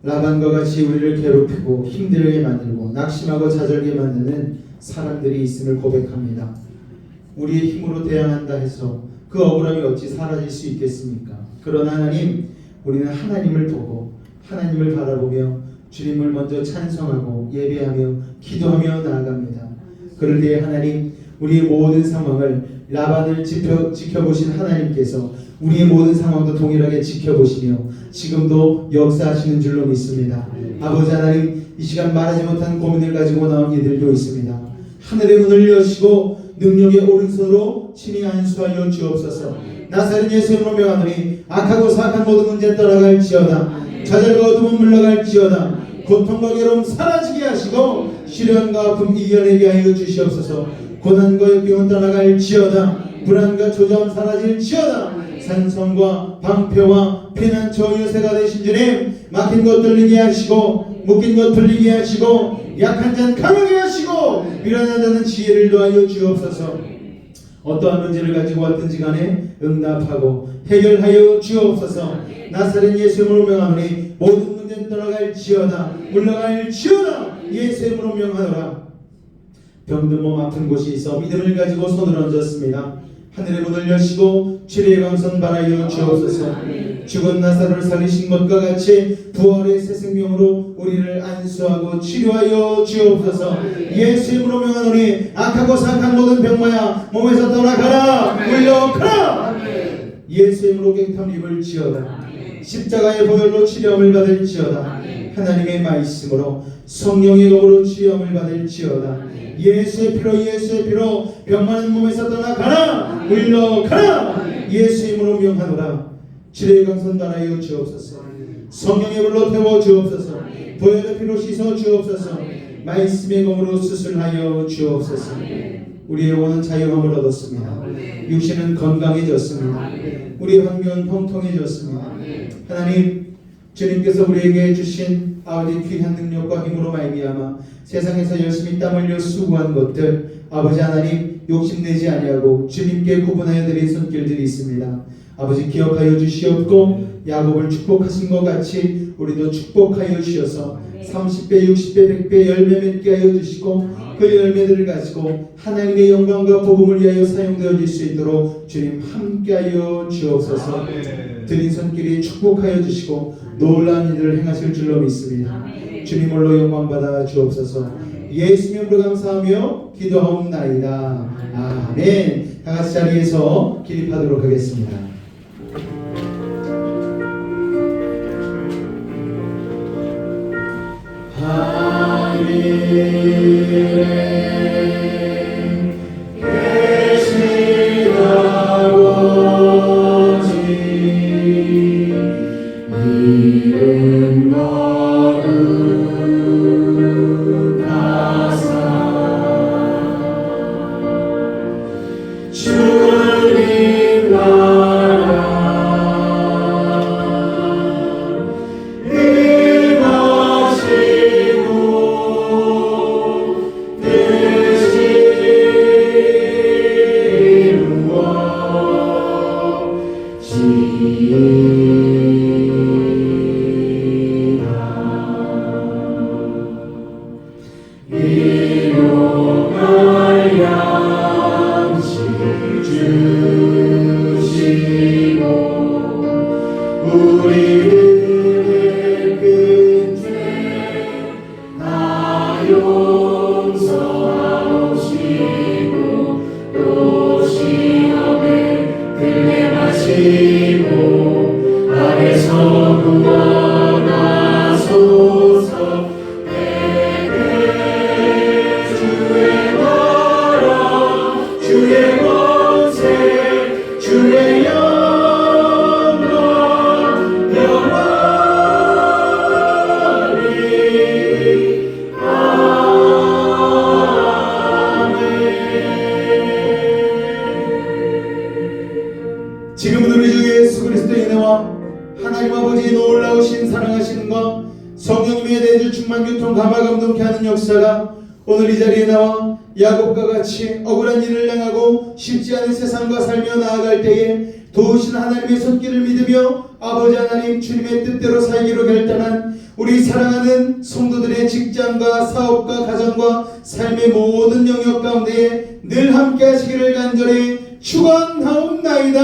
라반과 같이 우리를 괴롭히고 힘들게 만들고 낙심하고 좌절게 만드는 사람들이 있음을 고백합니다. 우리의 힘으로 대항한다 해서 그 억울함이 어찌 사라질 수 있겠습니까? 그러나 하나님, 우리는 하나님을 보고 하나님을 바라보며 주님을 먼저 찬송하고 예배하며 기도하며 나아갑니다. 그럴 때에 하나님, 우리의 모든 상황을 라반을 지켜보신 하나님께서 우리의 모든 상황도 동일하게 지켜보시며 지금도 역사하시는 줄로 믿습니다. 아버지 하나님, 이 시간 말하지 못한 고민을 가지고 나온 이들도 있습니다. 하늘의 문을 여시고 능력의 오른손으로 친히 안수하여 주옵소서. 나사렛 예수님으로 명하노니 악하고 사악한 모든 문제 떠나갈지어다. 좌절과 어둠은 물러갈지어다. 고통과 괴로움 사라지게 하시고 시련과 아픔 이겨내게 하여 주시옵소서. 고난과 역경은 떠나갈지어다. 불안과 조잡음 사라질지어다. 산성과 방패와 피난처 요새가 되신 주님, 막힌 것 뚫리게 하시고 묶인 것 풀리게 하시고 약한 자는 강하게 하시고 미련한 자는 지혜를 더하여 주옵소서. 어떠한 문제를 가지고 왔든지 간에 응답하고 해결하여 주옵소서. 나사렛 예수님으로 명하노니 모든 문제는 떠나갈지어다. 물러갈지어다. 예수님으로 명하노라. 병든 몸 아픈 곳이 있어 믿음을 가지고 손을 얹었습니다. 하늘의 문을 여시고 치료의 강선 바라여 주옵소서. 죽은 나사로를 살리신 것과 같이 부활의 새 생명으로 우리를 안수하고 치료하여 주옵소서. 예수 이름으로 명하노니 악하고 사악한 모든 병마야 몸에서 떠나가라. 물러가라. 예수 이름으로 갱탐 입을지어다. 십자가의 보혈로 치료함을 받을지어다. 하나님의 말씀으로 성령의 검으로 치료함을 받을지어다. 예수의 피로 병 많은 몸에서 떠나가라. 물러가라. 예수 이름으로 명하노라. 치료의 강선 바라여 주옵소서. 성령의 불로 태워 주옵소서. 보혈의 피로 씻어 주옵소서. 말씀의 검으로 수술하여 주옵소서. 우리의 영혼은 자유함을 얻었습니다. 육신은 건강해졌습니다. 우리의 환경은 통통해졌습니다. 하나님, 주님께서 우리에게 주신 아버지 귀한 능력과 힘으로 말미암아 세상에서 열심히 땀 흘려 수고한 것들, 아버지 하나님, 욕심내지 아니하고 주님께 구분하여 드린 손길들이 있습니다. 아버지 기억하여 주시옵고 야곱을 축복하신 것 같이 우리도 축복하여 주셔서 30배, 60배, 100배 열매 맺게 하여 주시고 그 열매들을 가지고 하나님의 영광과 복음을 위하여 사용되어질 수 있도록 주님 함께하여 주옵소서. 드린 손길이 축복하여 주시고 놀라운 일을 행하실 줄로 믿습니다. 주님 홀로 영광 받아 주옵소서. 예수님으로 감사하며 기도하옵나이다. 아멘. 다 같이 자리에서 기립하도록 하겠습니다. 하늘에 계신 아버지 이름 거룩하사 주님 나라 지금은 우리 주 예수 그리스도의 은혜와 하나님 아버지의 놀라우신 사랑하시는 것, 성령님의 내주 충만 교통 감화 감동케 하는 역사가 오늘 이 자리에 나와 야곱과 같이 억울한 일을 당하고 쉽지 않은 세상과 살며 나아갈 때에 도우신 하나님의 손길을 믿으며 아버지 하나님 주님의 뜻대로 살기로 결단한 우리 사랑하는 성도들의 직장과 사업과 가정과 삶의 모든 영역 가운데에 늘 함께 하시기를 간절히 축원하옵나이다.